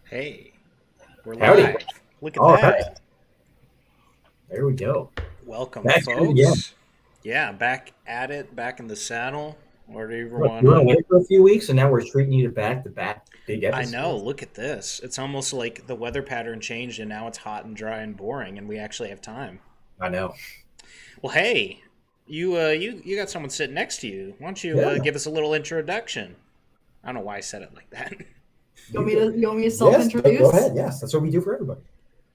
Hey, we're Howdy. live. Look at All right. that. There we go. Welcome, Back at it again. folks. Yeah, back at it, back in the saddle. Whatever Look, one. you were away for a few weeks, and now we're treating you to back big I know. episodes. Look at this. It's almost like the weather pattern changed, and now it's hot and dry and boring, and we actually have time. I know. Well, hey, you got someone sitting next to you. Why don't you Yeah. give us a little introduction? I don't know why I said it like that. You want me to Yes, go self-introduce? ahead. Yes, that's what we do for everybody.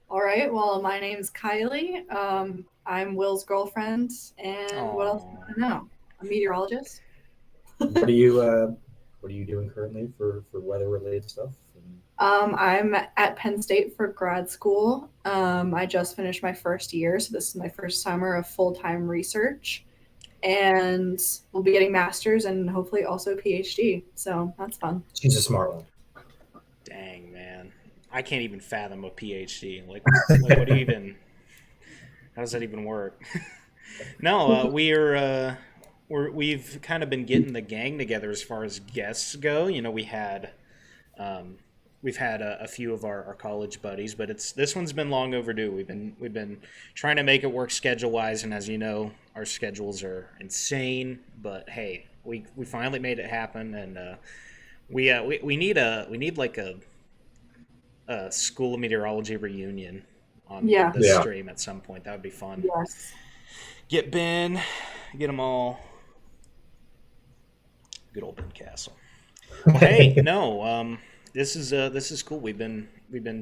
All right. Well, my name's Kylie. I'm Will's girlfriend, and what else do you Oh, want to know? A meteorologist. What are you doing currently for weather related stuff? I'm at Penn State for grad school. I just finished my first year, so this is my first summer of full-time research, and we'll be getting masters and hopefully also a PhD. So that's fun. She's a smart one. dang, man. I can't even fathom a PhD. Like, what do you even? How does that even work? No, we've kind of been getting the gang together as far as guests go. You know, um, we've had a few of our college buddies, but it's this one's been long overdue. We've been trying to make it work schedule wise, and as you know, our schedules are insane. But hey, we finally made it happen, and we need like a school of meteorology reunion on Yeah. this Yeah. stream at some point. That would be fun. Yes. Get Ben, get them all. Good old Ben Castle. Well, hey, no, this is cool. We've been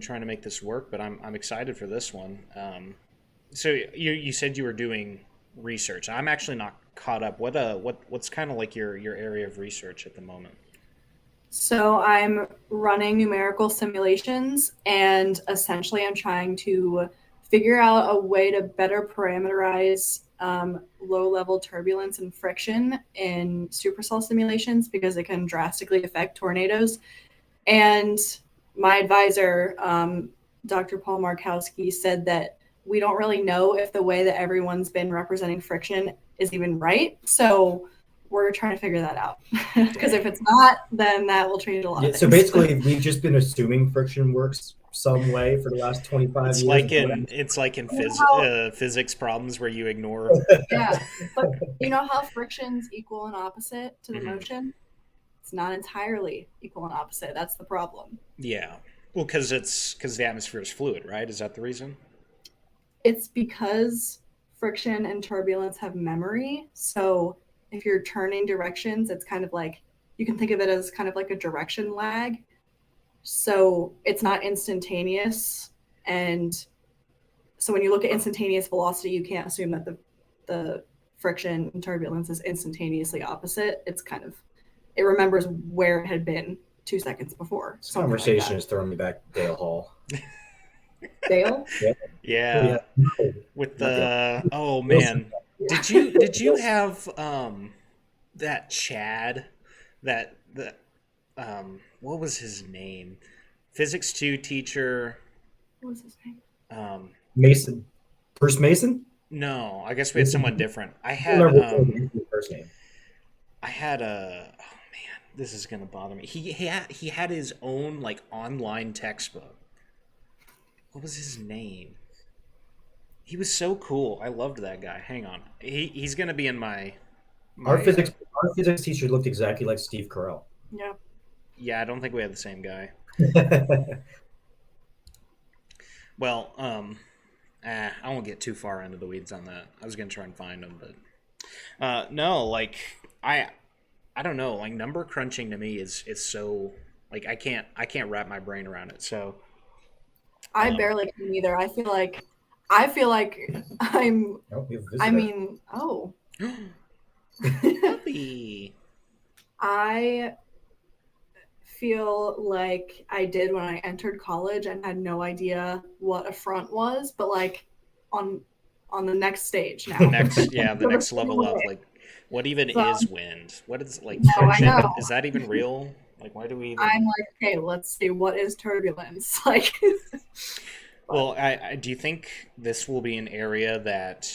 trying to make this work, but I'm excited for this one. So you said you were doing research. I'm actually not caught up. What's kind of like your area of research at the moment? So I'm running numerical simulations, and essentially I'm trying to figure out a way to better parameterize low-level turbulence and friction in supercell simulations because it can drastically affect tornadoes. And my advisor, Dr. Paul Markowski, said that we don't really know if the way that everyone's been representing friction is even right. So we're trying to figure that out. Because if Dang. it's not, then that will change a lot Yeah. of So things. basically, we've just been assuming friction works some way for the last 25 It's years. like in it's like in You know how, physics problems where you ignore. yeah, but you know how friction's equal and opposite to the Mhm. motion? It's not entirely equal and opposite. That's the problem. Yeah. Well, because the atmosphere is fluid, right? Is that the reason? It's because friction and turbulence have memory. So if you're turning directions, it's kind of like you can think of it as kind of like a direction lag. So it's not instantaneous. And so when you look at instantaneous velocity, you can't assume that the friction and turbulence is instantaneously opposite. It's kind of, it remembers where it had been 2 seconds before, This something like conversation that. is throwing me back to Dale Hall. Dale? Yeah. Yeah. Yeah. No, With not Dale. the oh Wilson. man, Yeah. did you have that Chad that what was his name? Physics 2 teacher. What was his name? Um, Mason. Bruce Mason? no, I guess we had Mason. someone different. I don't remember his first name. I had a oh man, this is gonna bother me. He had his own like online textbook. What was his name? He was so cool. I loved that guy. Hang on. He's gonna be in my Our my physics our physics teacher looked exactly like Steve Carell. Yeah. yeah, I don't think we had the same guy. Well, I won't get too far into the weeds on that. I was gonna try and find him, but no, like I I don't know. Like number crunching to me is so like I can't wrap my brain around it. So I um, barely can either. I feel like I'm Oh, we have a I visitor. mean, oh. puppy. I feel like I did when I entered college and had no idea what a front was, but like on on the next stage The now. next yeah, the For the next same level up. way. Like what even So is wind? What is like no, I friction? know. Is that even real? Like why do we I'm even like, okay, let's see what is turbulence. Like but well, I do you think this will be an area that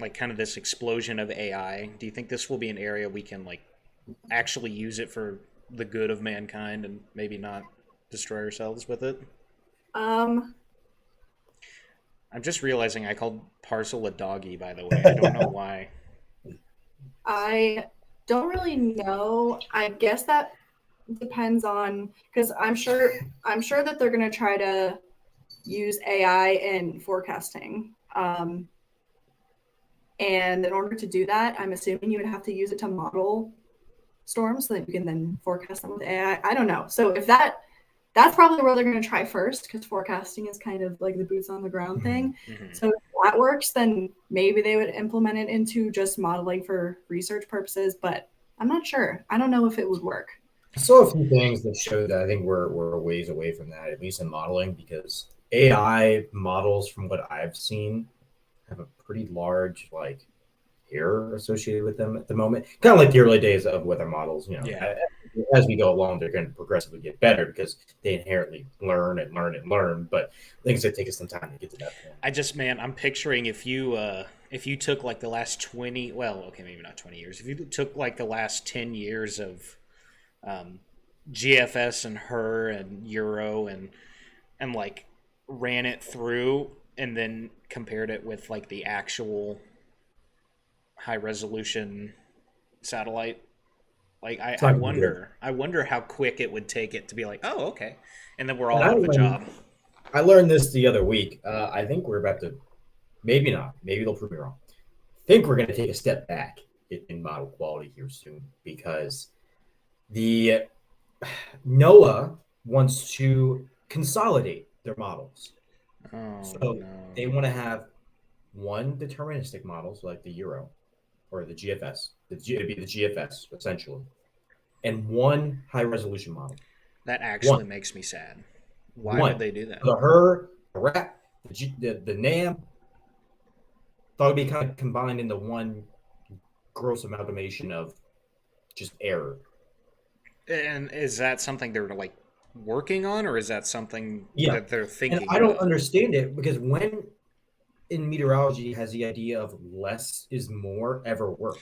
like kind of this explosion of AI, do you think this will be an area we can like actually use it for the good of mankind and maybe not? destroy ourselves with it? Um, I'm just realizing I called Parcel a doggy, by the way. I don't know why. I don't really know. I guess that depends on because I'm sure that they're gonna try to use AI in forecasting. And in order to do that, I'm assuming you would have to use it to model storms so that you can then forecast them with AI. I don't know. So if that's probably where they're going to try first because forecasting is kind of like the boots on the ground thing. Mhm. So if that works, then maybe they would implement it into just modeling for research purposes. But I'm not sure. I don't know if it would work. I saw a few things that showed that I think we're a ways away from that, at least in modeling, because AI models, from what I've seen, have a pretty large like error associated with them at the moment. Kind of like the early days of weather models. Yeah. As we go along, they're going to progressively get better because they inherently learn and learn and learn. But things that take us some time to get to that point. Man, I'm picturing if you took like the last 20, well, okay, maybe not 20 years. If you took like the last 10 years of GFS and Her and Euro and like ran it through and then compared it with like the actual high resolution satellite. Like I wonder how quick it would take it to be like, oh, okay, and then we're all out of a job. I learned this the other week. I think we're about to, maybe not, maybe they'll prove me wrong. I think we're going to take a step back in model quality here soon because the NOAA wants to consolidate their models. Oh, So no. they want to have one deterministic model, so like the Euro or the GFS, it'd be the GFS essentially, and one high resolution model. That actually makes me sad. Why would they do that? The Her, the RAP, the NAM, thought it'd be kind of combined into one gross amalgamation of just error. And is that something they're like working on, or is that something that they're thinking? And I don't understand it because when in meteorology has the idea of less is more ever worked?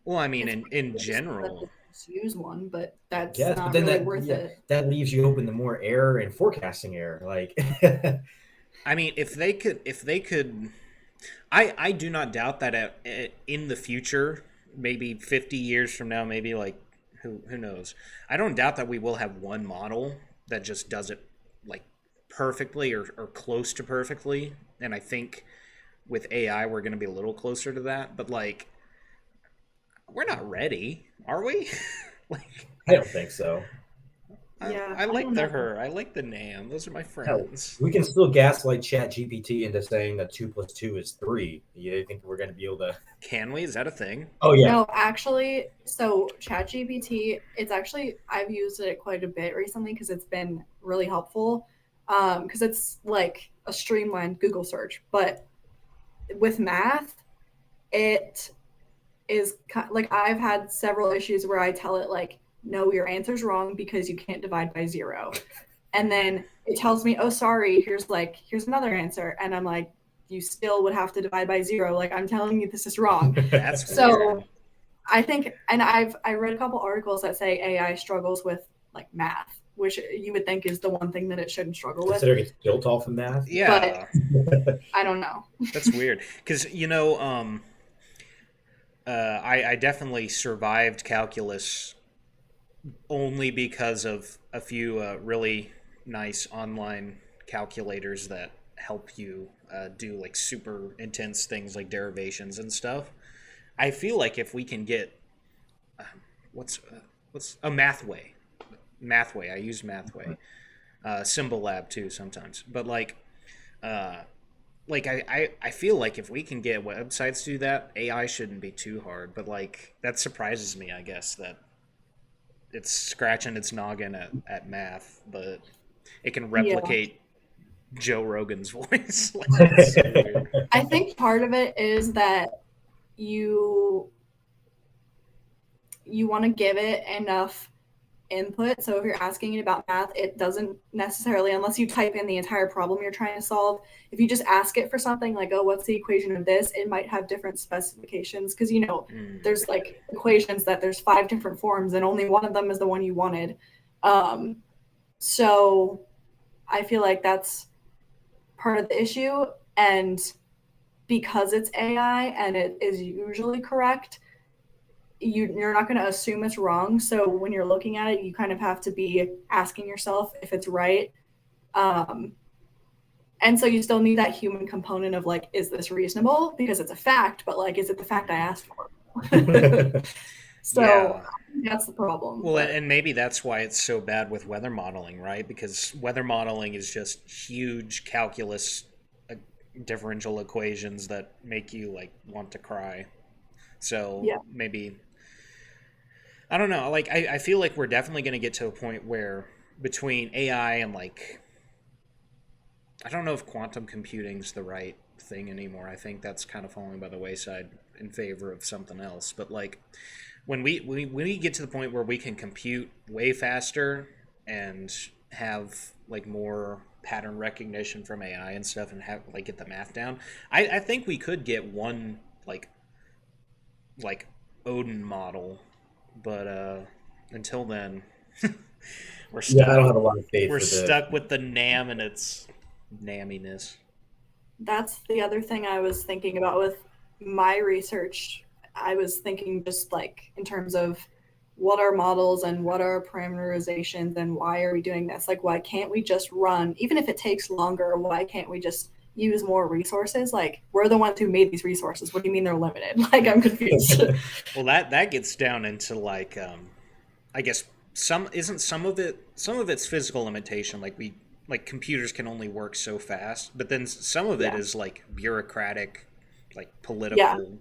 Well, I mean, in general, use one, but that's yes, not but then really that worth it. that leaves you open to more error and forecasting error. Like, I mean, if they could, I do not doubt that in the future, maybe 50 years from now, maybe like who knows? I don't doubt that we will have one model that just does it like perfectly or close to perfectly. And I think with AI, we're going to be a little closer to that. But like, we're not ready, are we? Like, I don't think so. I like the Her. I like the NAM. Those are my friends. We can still gaslight ChatGPT into saying that 2 + 2 is 3. You think we're going to be able to? Can we? Is that a thing? Oh yeah. No, actually, so ChatGPT, I've used it quite a bit recently because it's been really helpful. Because it's like a streamlined Google search, but with math, it is like I've had several issues where I tell it like, no, your answer's wrong because you can't divide by 0. And then it tells me, oh, sorry, here's another answer. And I'm like, you still would have to divide by 0. Like, I'm telling you this is wrong. That's so weird. I think, and I read a couple articles that say AI struggles with like math, which you would think is the one thing that it shouldn't struggle with. Considering it's built off of math. Yeah. But I don't know. That's weird. Because, I definitely survived calculus only because of a few really nice online calculators that help you do like super intense things like derivations and stuff. I feel like if we can get what's a Mathway. I use Mathway. Symbol Lab too sometimes. But I feel like if we can get websites to do that, AI shouldn't be too hard. But like that surprises me, I guess, that it's scratching its noggin at math, but it can replicate Joe Rogan's voice. Like, that's so weird. I think part of it is that you want to give it enough input. So if you're asking it about math, it doesn't necessarily, unless you type in the entire problem you're trying to solve, if you just ask it for something like, oh, what's the equation of this, it might have different specifications because there's like equations that there's 5 different forms and only one of them is the one you wanted. So I feel like that's part of the issue. And because it's AI and it is usually correct, you're not going to assume it's wrong. So when you're looking at it, you kind of have to be asking yourself if it's right. Um, and so you still need that human component of like, is this reasonable? Because it's a fact, but like, is it the fact I asked for? So Yeah. that's the problem. Well, But and maybe that's why it's so bad with weather modeling, right? Because weather modeling is just huge calculus differential equations that make you like want to cry. So yeah, maybe I don't know. Like I feel like we're definitely going to get to a point where between AI and like I don't know if quantum computing's the right thing anymore. I think that's kind of falling by the wayside in favor of something else. But like when we get to the point where we can compute way faster and have like more pattern recognition from AI and stuff and have like get the math down, I think we could get one like Odin model, but until then, we're Yeah, I stuck. don't have a lot of faith We're for the. stuck with the Nam and its namminess. that's the other thing I was thinking about with my research. I was thinking just like in terms of what are models and what are parameterizations and why are we doing this? Like, why can't we just run, even if it takes longer, why can't we just use more resources? Like, we're the ones who made these resources. What do you mean they're limited? Like, I'm confused. Well, that gets down into like I guess some of it's physical limitation. Like we like computers can only work so fast, but then some of it Yeah. is like bureaucratic, like Yeah. political.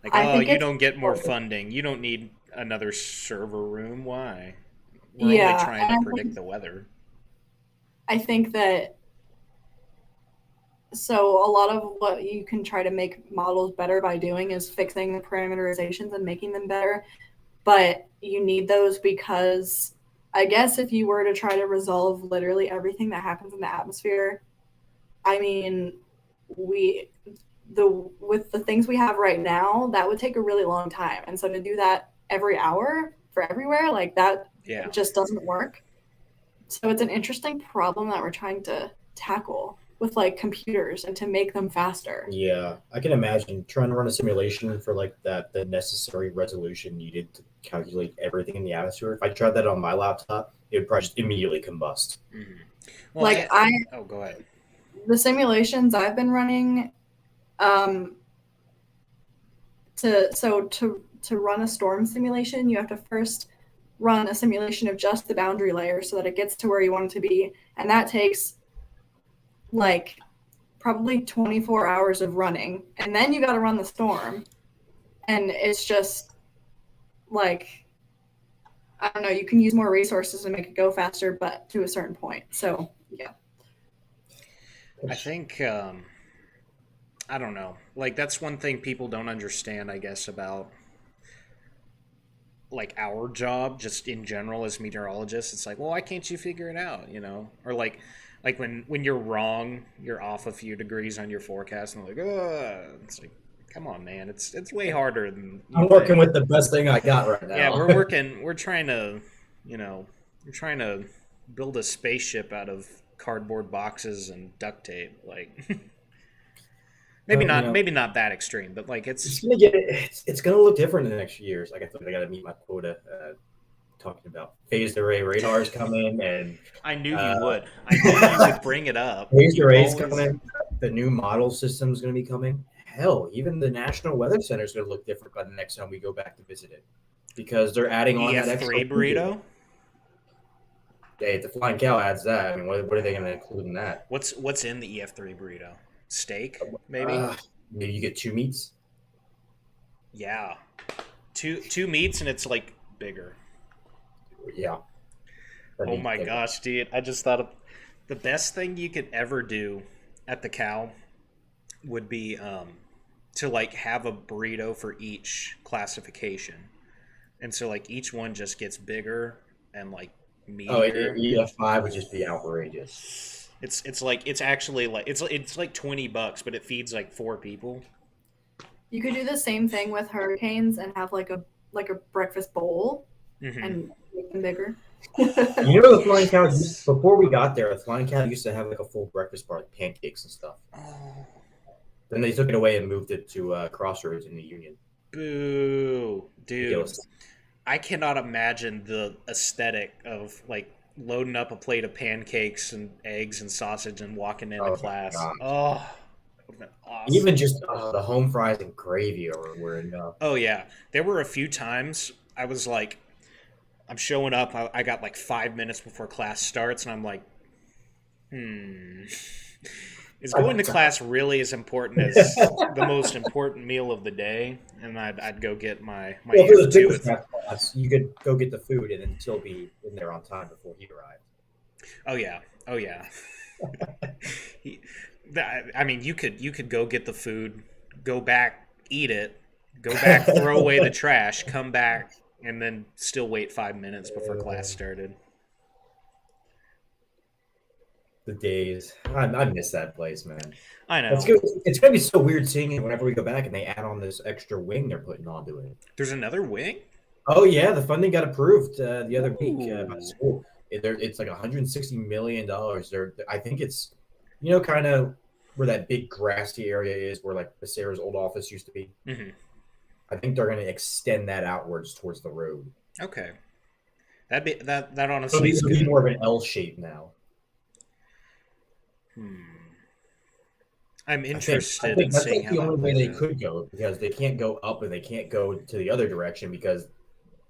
Like, I oh, think you it's, don't get more funding. You don't need another server room. Why? We're only yeah. trying to And predict the weather. I think that so a lot of what you can try to make models better by doing is fixing the parameterizations and making them better. But you need those because I guess if you were to try to resolve literally everything that happens in the atmosphere, I mean, we the with the things we have right now, that would take a really long time. And so to do that every hour for everywhere, like that Yeah. just doesn't work. So it's an interesting problem that we're trying to tackle with like computers and to make them faster. Yeah, I can imagine trying to run a simulation for like that the necessary resolution needed to calculate everything in the atmosphere. If I tried that on my laptop, it would probably just immediately combust. Hmm. Well, Like I oh, go ahead. the simulations I've been running um to run a storm simulation, you have to first run a simulation of just the boundary layer so that it gets to where you want it to be, and that takes like probably 24 hours of running, and then you got to run the storm, and it's just like I don't know, you can use more resources to make it go faster, but to a certain point. So yeah. I think I don't know. Like that's one thing people don't understand, I guess, about like our job just in general as meteorologists. It's like, well, why can't you figure it out, you know? Or like when you're wrong, you're off a few degrees on your forecast and like, oh, it's like come on, man. It's way harder than you I'm working think. with the best thing I got right Yeah, now. we're trying to, you know, we're trying to build a spaceship out of cardboard boxes and duct tape. Like You know, maybe not that extreme, but like it's gonna look different in the next few years. Like I feel like I got to meet my quota. Talking about phased array radars coming and I knew you uh, would. I knew you would bring it up. phased You arrays always coming. The new model system is going to be coming. Hell, even the National Weather Center is going to look different by the next time we go back to visit it because they're adding on that extra. EF3 burrito. Hey, if the Flying Cow adds that, I mean, what are they going to include in that? What's in the EF3 burrito? Steak, maybe. Maybe you get two meats. Yeah, two meats and it's like bigger. Yeah. Oh my gosh, dude! I just thought of the best thing you could ever do at the cow would be to like have a burrito for each classification, and so like each one just gets bigger and like Oh, meatier. EF5 would just be outrageous. It's like it's actually like it's like $20, but it feeds like four people. You could do the same thing with hurricanes and have like a breakfast bowl Hmm. and make them bigger. You know, the Flying Cow, before we got there, the Flying Cow used to have like a full breakfast bar, like pancakes and stuff. Oh, Then they took it away and moved it to Crossroads in the Union. boo, dude. Ridiculous. I cannot imagine the aesthetic of like loading up a plate of pancakes and eggs and sausage and walking into Oh my class. god. Oh, that would have been Even awesome. just the home fries and gravy were enough. Oh yeah, there were a few times I was like, I'm showing up. I got like 5 minutes before class starts, and I'm like, hmm. Is going to class really as important as the most important meal of the day? And I'd go get my Well, if it year was two business with. class, you could go get the food and then still be in there on time before he arrived. Oh yeah, oh yeah. He, I mean, you could go get the food, go back, eat it, go back, throw away the trash, come back, and then still wait 5 minutes before class started. The days. I miss that place, man. I It's know. good. It's gonna be so weird seeing it whenever we go back and they add on this extra wing they're putting onto it. There's another wing. Oh yeah, the funding got approved the other week by the Ooh. school. It's like 160 million dollars. I think it's, you know, kind of where that big grassy area is, where like Sarah's old office used to be. Hmm. I think they're going to extend that outwards towards the road. Okay. That So honestly is it'll be good. more of an L shape now. Hmm. I'm I interested in think that's seeing like how the that only way plays they out. could go, because they can't go up and they can't go to the other direction because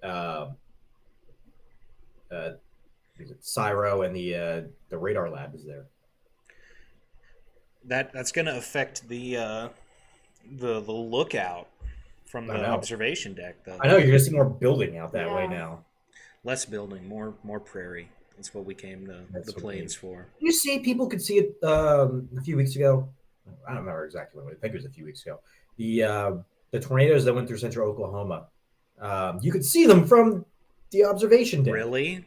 uh, uh, Cyro and the radar lab is there. That's going to affect the lookout from I the know. observation deck, though. I know you're going to see more building out that way Yeah. now. Less building, more prairie. That's what we came to That's the what we need. plains for. You see, people could see it a few weeks ago. I don't remember exactly when. I think it was a few weeks ago. The tornadoes that went through central Oklahoma. You could see them from the observation deck. Really?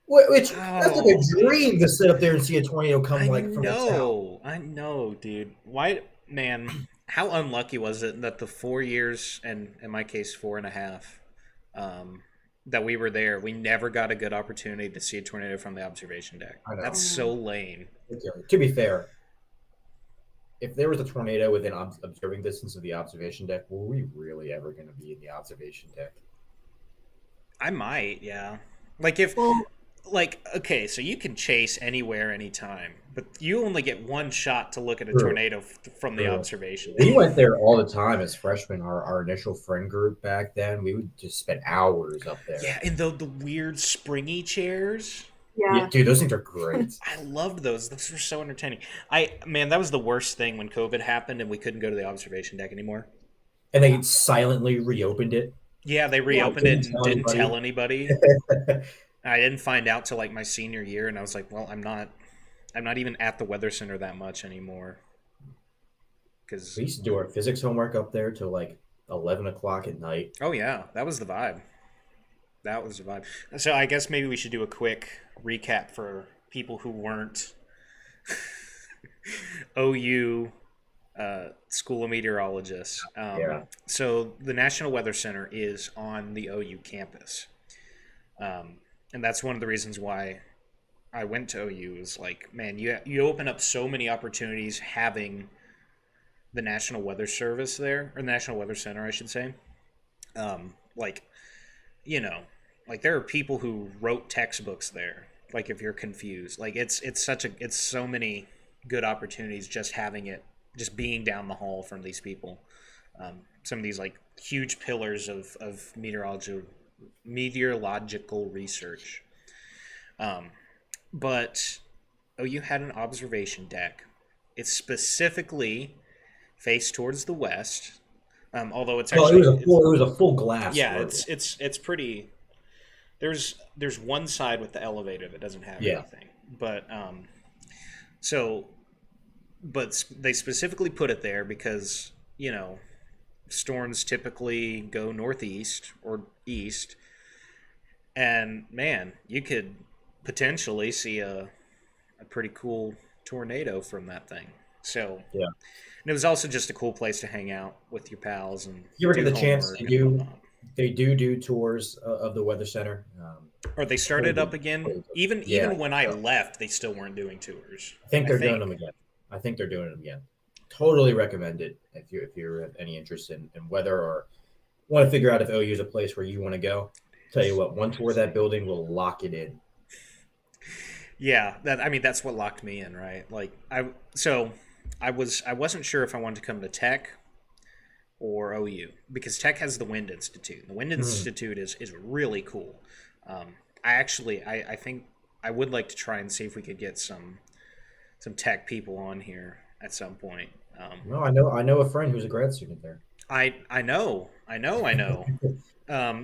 Which that's like a Oh dream man, to sit up there and see a tornado come like from the south. I know, dude. Why, man? How unlucky was it that the 4 years, and in my case 4.5, um, that we were there, we never got a good opportunity to see a tornado from the observation deck. I That's know. so lame. To be fair, if there was a tornado within observing distance of the observation deck, were we really ever going to be in the observation deck? I might, yeah. Like if Well, like okay, so you can chase anywhere anytime, but you only get one shot to look at a True. tornado from the True. observation We deck. went there all the time as freshmen. Our initial friend group back then, we would just spend hours up there. Yeah, and the weird springy chairs. Yeah, yeah. dude, those things are great. I loved those. Those were so entertaining. Man, that was the worst thing when COVID happened and we couldn't go to the observation deck anymore. And they silently reopened it. Yeah, they Yeah. reopened it Didn't and tell didn't anybody. tell anybody. I didn't find out till like my senior year, and I was like, well, I'm not even at the weather center that much anymore. Because We used to do our physics homework up there till like 11 o'clock at night. oh yeah, that was the vibe. That was the vibe. So I guess maybe we should do a quick recap for people who weren't OU School of Meteorologists. Yeah. So the National Weather Center is on the OU campus, and that's one of the reasons why I went to OU. Is like, man, you open up so many opportunities having the National Weather Service there, or National Weather Center, I should say. Like, you know, like there are people who wrote textbooks there. Like if you're confused, like it's so many good opportunities just having it, just being down the hall from these people. Some of these like huge pillars of meteorological research. Um, but you had an observation deck. It's specifically faced towards the west. Although it's Well, actually it was a full glass yeah, room. it's pretty. There's one side with the elevator that doesn't have Yeah. anything, but so they specifically put it there because storms typically go northeast or east, and man, you could potentially see a pretty cool tornado from that thing. So Yeah. and it was also just a cool place to hang out with your pals and You ever do get the chance homework to and do whatnot. They do tours of the weather center. Or they started up again. Yeah, Even when I left, they still weren't doing tours. I think they're doing them again. I think they're doing it again. Totally recommend it if you're any interest in weather or want to figure out if OU is a place where you want to go. Tell you what, one tour of that building will lock it in. Yeah, that's what locked me in, right? Like I wasn't sure if I wanted to come to Tech or OU because Tech has the Wind Institute. The Wind Institute is really cool. I think I would like to try and see if we could get some Tech people on here at some point. No, I know a friend who's a grad student there. I know.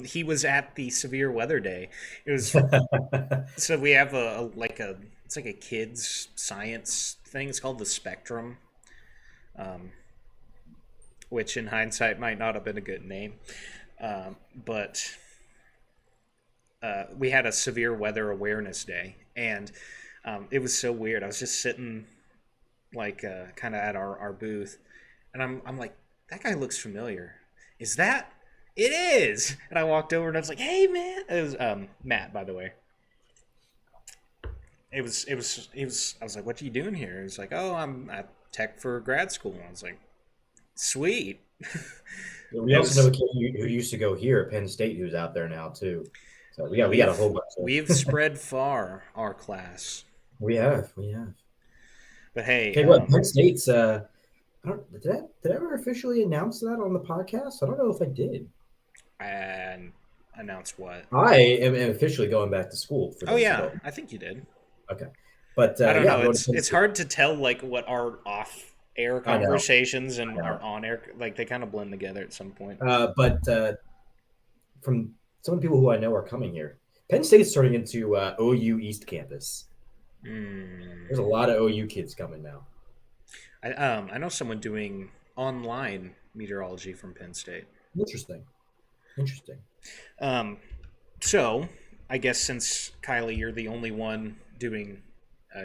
He was at the severe weather day. It was so we have it's like a kids science thing. It's called the Spectrum, which in hindsight might not have been a good name, but we had a severe weather awareness day, and it was so weird. I was just sitting kind of at our booth, and I'm like, that guy looks familiar. Is that? It is. And I walked over and I was like, hey man. It was Matt, by the way. It was I was like, what are you doing here? He was like, oh, I'm at Tech for grad school. And I was like, sweet. We also know a kid who used to go here at Penn State who's out there now too. So we got a whole bunch of We've spread far, our class. We have. But hey, Penn State's did I ever officially announce that on the podcast? I don't know if I did. And announce what? I am officially going back to school. Oh yeah, I think you did. Okay, but I don't know. It's hard to tell what our off-air conversations and our on-air they kind of blend together at some point. But from some of the people who I know are coming here, Penn State's turning into OU East Campus. There's a lot of OU kids coming now. I know someone doing online meteorology from Penn State. Interesting. So I guess since Kiley, you're the only one doing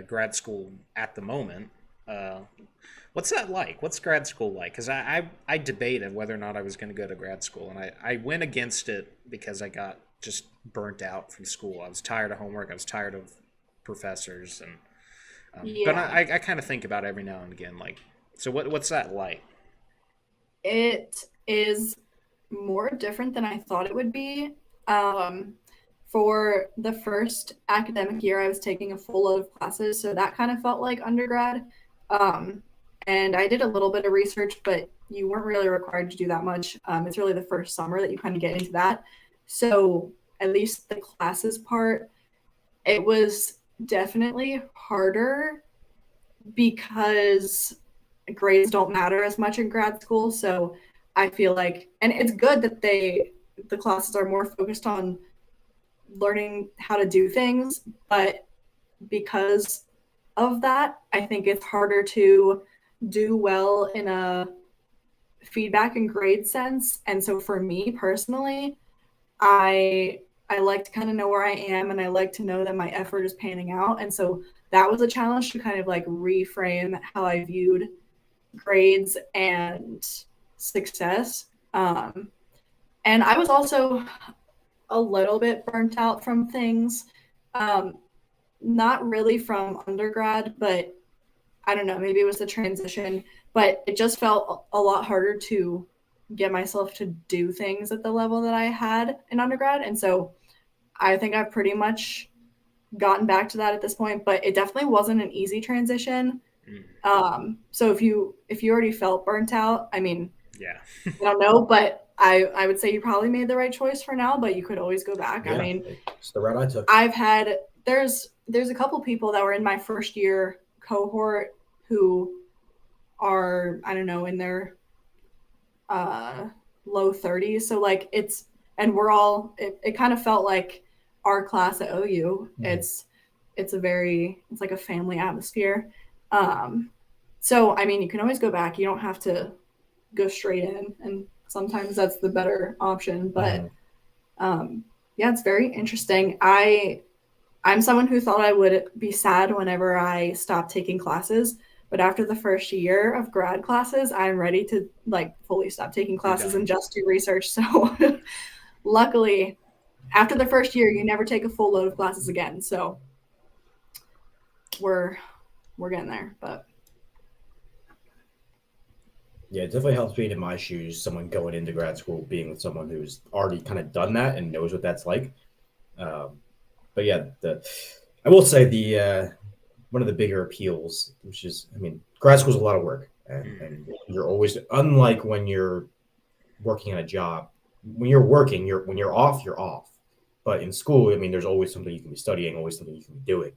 grad school at the moment, what's that like? What's grad school like? Because I debated whether or not I was going to go to grad school, and I went against it because I got just burnt out from school. I was tired of homework. I was tired of professors, and but I kind of think about it every now and again. So what's that like? It is more different than I thought it would be. For the first academic year, I was taking a full load of classes, so that kind of felt like undergrad. And I did a little bit of research, but you weren't really required to do that much. It's really the first summer that you kind of get into that. So at least the classes part, it was definitely harder because grades don't matter as much in grad school. So I feel like, and it's good that the classes are more focused on learning how to do things, but because of that, I think it's harder to do well in a feedback and grade sense. And so for me personally, I like to kind of know where I am, and I like to know that my effort is panning out. And so that was a challenge to kind of reframe how I viewed grades and success. And I was also a little bit burnt out from things, not really from undergrad, but I don't know, maybe it was the transition, but it just felt a lot harder to get myself to do things at the level that I had in undergrad. And so I think I've pretty much gotten back to that at this point, but it definitely wasn't an easy transition. So if you already felt burnt out, I mean, yeah, I don't know, but I would say you probably made the right choice for now, but you could always go back. Yeah, I mean, it's the route I took. There's a couple people that were in my first year cohort who are, I don't know, in their low 30s. So it kind of felt like our class at OU. It's like a family atmosphere. So I mean, you can always go back. You don't have to go straight in, and sometimes that's the better option. But yeah, it's very interesting. I'm someone who thought I would be sad whenever I stopped taking classes, but after the first year of grad classes, I'm ready to fully stop taking classes and just do research. So luckily, after the first year, you never take a full load of classes again. So we're getting there, but Yeah, it definitely helps being in my shoes, someone going into grad school, being with someone who's already kind of done that and knows what that's like. Um, but yeah, I will say the one of the bigger appeals, which is, I mean, grad school is a lot of work, and you're always, unlike when you're working at a job. When you're working, when you're off, you're off. But in school, I mean, there's always something you can be studying, always something you can be doing.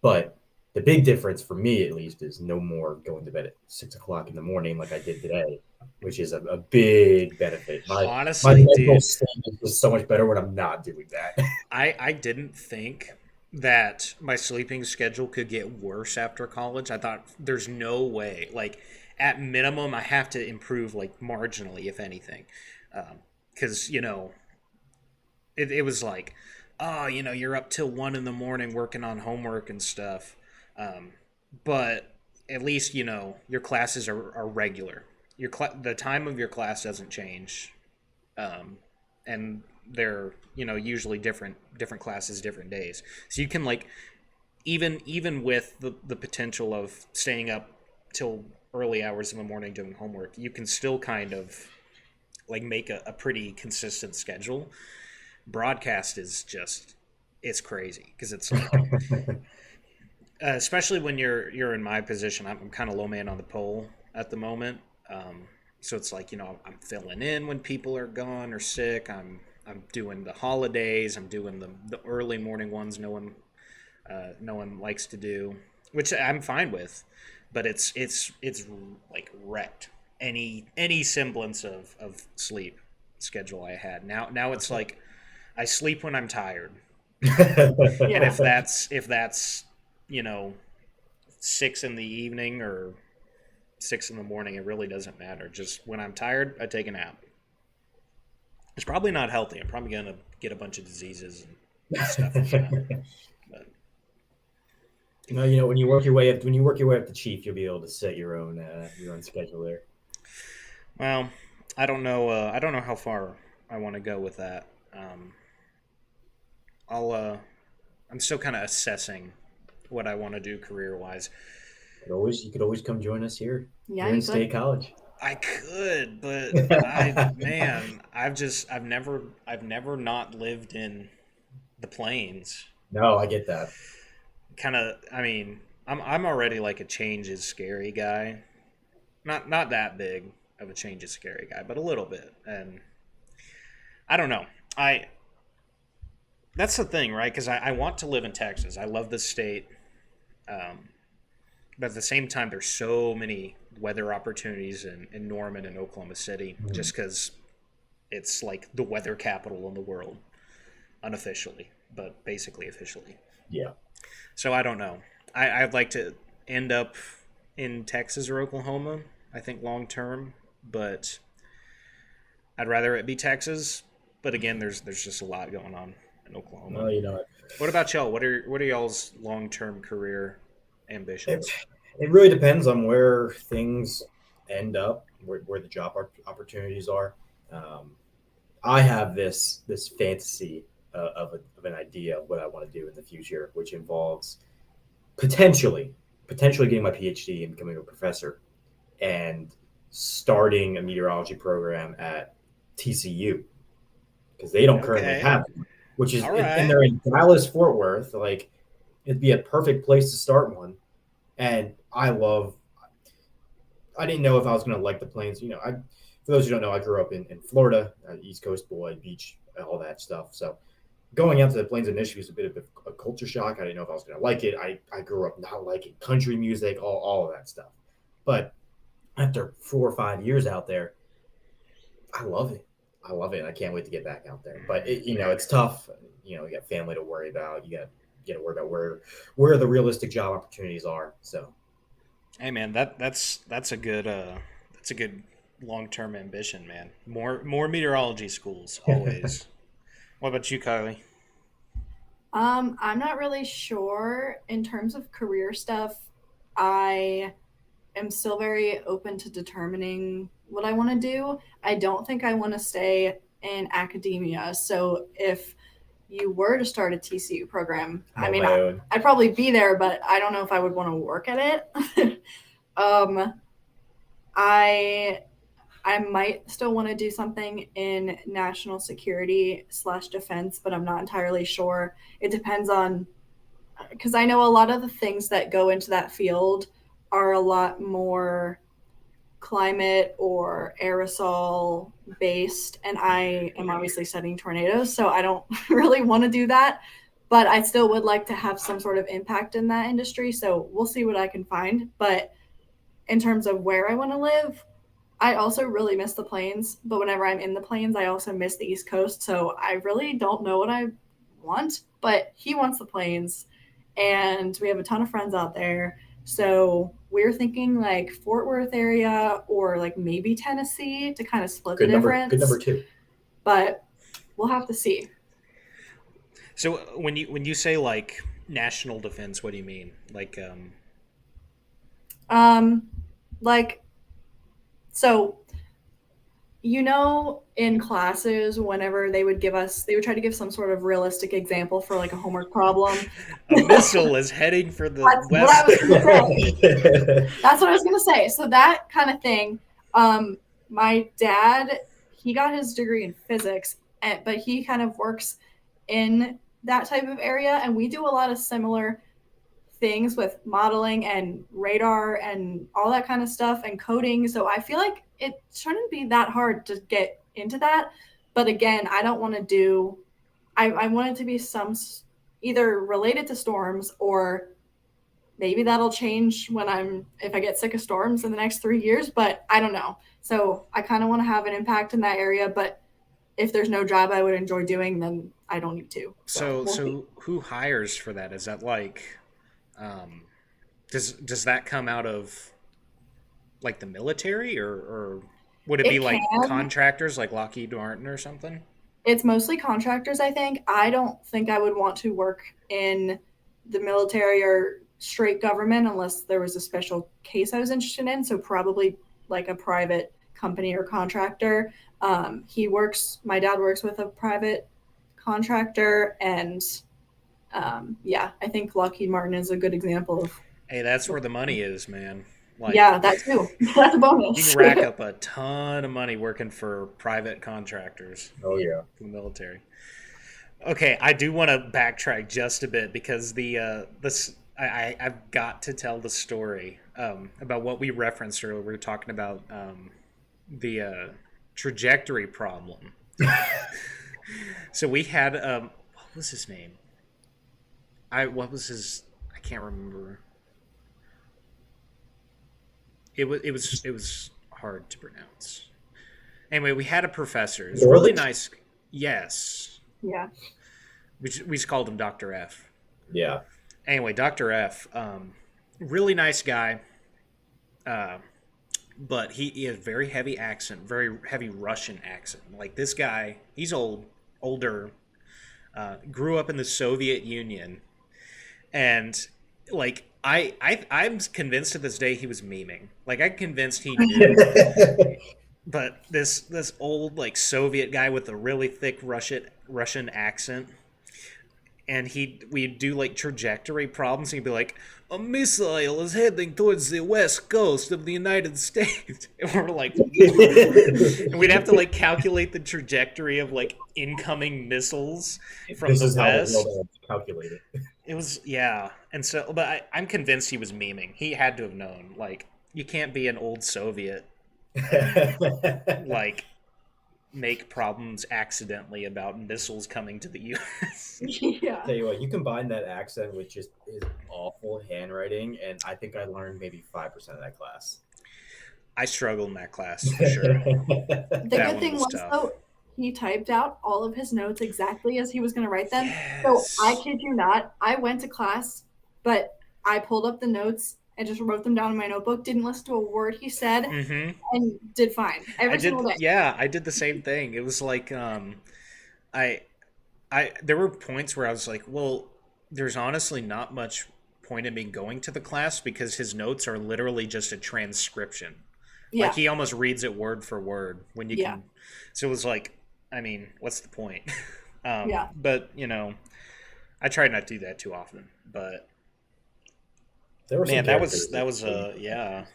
But the big difference for me, at least, is no more going to bed at 6 o'clock in the morning like I did today, which is a big benefit. My Honestly, mental dude, state is so much better when I'm not doing that. I didn't think that my sleeping schedule could get worse after college. I thought there's no way. Like at minimum, I have to improve like marginally, if anything, because it was like, oh, you're up till 1 in the morning working on homework and stuff, but at least your classes are regular. The time of your class doesn't change, and they're usually different classes, different days, so you can like even with the potential of staying up till early hours in the morning doing homework, you can still kind of like make a pretty consistent schedule. Broadcast is just, it's crazy because it's like especially when you're in my position. I'm kind of low man on the pole at the moment, so it's like I'm filling in when people are gone or sick. I'm doing the holidays. I'm doing the early morning ones. No one likes to do, which I'm fine with, but it's like wrecked any semblance of sleep schedule I had. Now it's like I sleep when I'm tired, and yeah. if that's you know 6 in the evening or 6 in the morning, it really doesn't matter. Just when I'm tired, I take a nap. It's probably not healthy. I'm probably gonna get a bunch of diseases and stuff from that. But No, you know, when you work your way up to chief, you'll be able to set your own schedule there. well, I don't know. I don't know how far I want to go with that. I'll. I'm still kind of assessing what I want to do career wise. You could always come join us here Yeah, here in you State could. College. I could, but man, I've never not lived in the plains. No, I get that. Kind of, I mean, I'm already like a change is scary guy. Not that big of a change is scary guy, but a little bit. And I don't know. I That's the thing, right? Because I want to live in Texas. I love the state. Um, but at the same time, there's so many weather opportunities in Norman and Oklahoma City, Mhm. just because it's like the weather capital in the world, unofficially, but basically officially. Yeah. So I don't know. I'd like to end up in Texas or Oklahoma, I think long term, but I'd rather it be Texas. But again, there's just a lot going on in Oklahoma. Well, you know, What about y'all? What are y'all's long term career it, ambitions? it really depends on where things end up, where the job opportunities are. Um, I have this fantasy of an idea of what I want to do in the future, which involves potentially getting my PhD and becoming a professor and starting a meteorology program at TCU because they don't currently Okay. have one, which is All and right. they're in Dallas Fort Worth. Like it'd be a perfect place to start one. And I didn't know if I was going to like the plains. For those who don't know, I grew up in Florida, East Coast boy, beach, all that stuff. So going out to the plains initially was a bit of a culture shock. I didn't know if I was going to like it. I grew up not liking country music, all of that stuff. But after 4 or 5 years out there, I love it. I love it. I can't wait to get back out there. But it's tough. You got family to worry about. You got to worry about where the realistic job opportunities are. So Hey man, that's a good long term ambition, man. More meteorology schools always. What about you, Kylie? I'm not really sure in terms of career stuff. I am still very open to determining what I want to do. I don't think I want to stay in academia. So if you were to start a TCU program, I'm I on mean, my own. I'd probably be there, but I don't know if I would want to work at it. I might still want to do something in national security / defense, but I'm not entirely sure. It depends on, because I know a lot of the things that go into that field are a lot more climate or aerosol based, and I am obviously studying tornadoes, so I don't really want to do that, but I still would like to have some sort of impact in that industry, so we'll see what I can find. But in terms of where I want to live, I also really miss the plains, but whenever I'm in the plains, I also miss the East Coast. So I really don't know what I want, but he wants the plains, and we have a ton of friends out there. So we're thinking like Fort Worth area or like maybe Tennessee to kind of split the difference. Good number 2. But we'll have to see. So when you say like national defense, what do you mean? Like, so, in classes, whenever they would try to give some sort of realistic example for like a homework problem. A missile is heading for the That's west. what I was gonna say. That's what I was going to say. So that kind of thing. My dad, he got his degree in physics, but he kind of works in that type of area, and we do a lot of similar things with modeling and radar and all that kind of stuff and coding. So I feel like it shouldn't be that hard to get into that. But again, I don't want to do, I want it to be some either related to storms, or maybe that'll change if I get sick of storms in the next 3 years, but I don't know. So I kind of want to have an impact in that area, but if there's no job I would enjoy doing, then I don't need to. So who hires for that? Is that like, does that come out of like the military, or would it be like contractors like Lockheed Martin or something? It's mostly contractors, I think. I don't think I would want to work in the military or straight government unless there was a special case I was interested in. So probably like a private company or contractor. My dad works with a private contractor, and I think Lockheed Martin is a good example of. Hey, that's where the money is, man. Like, yeah, that too. That's a bonus. You can rack up a ton of money working for private contractors. Oh yeah, for the military. Okay, I do want to backtrack just a bit because I've got to tell the story about what we referenced earlier. We were talking about the trajectory problem. So we had what was his name? I can't remember. It was hard to pronounce. Anyway, we had a professor. It was really nice. Yes. Yeah. We just called him Dr. F. Yeah. Anyway, Dr. F, really nice guy. But he has very heavy accent, very heavy Russian accent. Like this guy, he's older, grew up in the Soviet Union, and like I'm convinced to this day he was memeing. Like I'm convinced he knew. But this old like Soviet guy with a really thick Russian accent, and we'd do like trajectory problems, and he'd be like, a missile is heading towards the west coast of the United States. And we're like, and we'd have to like calculate the trajectory of like incoming missiles from the west. Calculate it. It was, yeah. And so, but I'm convinced he was memeing. He had to have known. Like, you can't be an old Soviet, like, make problems accidentally about missiles coming to the U.S. Yeah. Tell you what, you combine that accent with just his awful handwriting, and I think I learned maybe 5% of that class. I struggled in that class, for sure. The good thing was, though, he typed out all of his notes exactly as he was going to write them. Yes. So I kid you not, I went to class, but I pulled up the notes and just wrote them down in my notebook, didn't listen to a word he said, and did fine every single day. Yeah, I did the same thing. It was like there were points where I was like, well, there's honestly not much point in me going to the class because his notes are literally just a transcription. Yeah. Like he almost reads it word for word when you can. So it was like, I mean, what's the point? Yeah. But I try not to do that too often. But There were some man, characters that was yeah.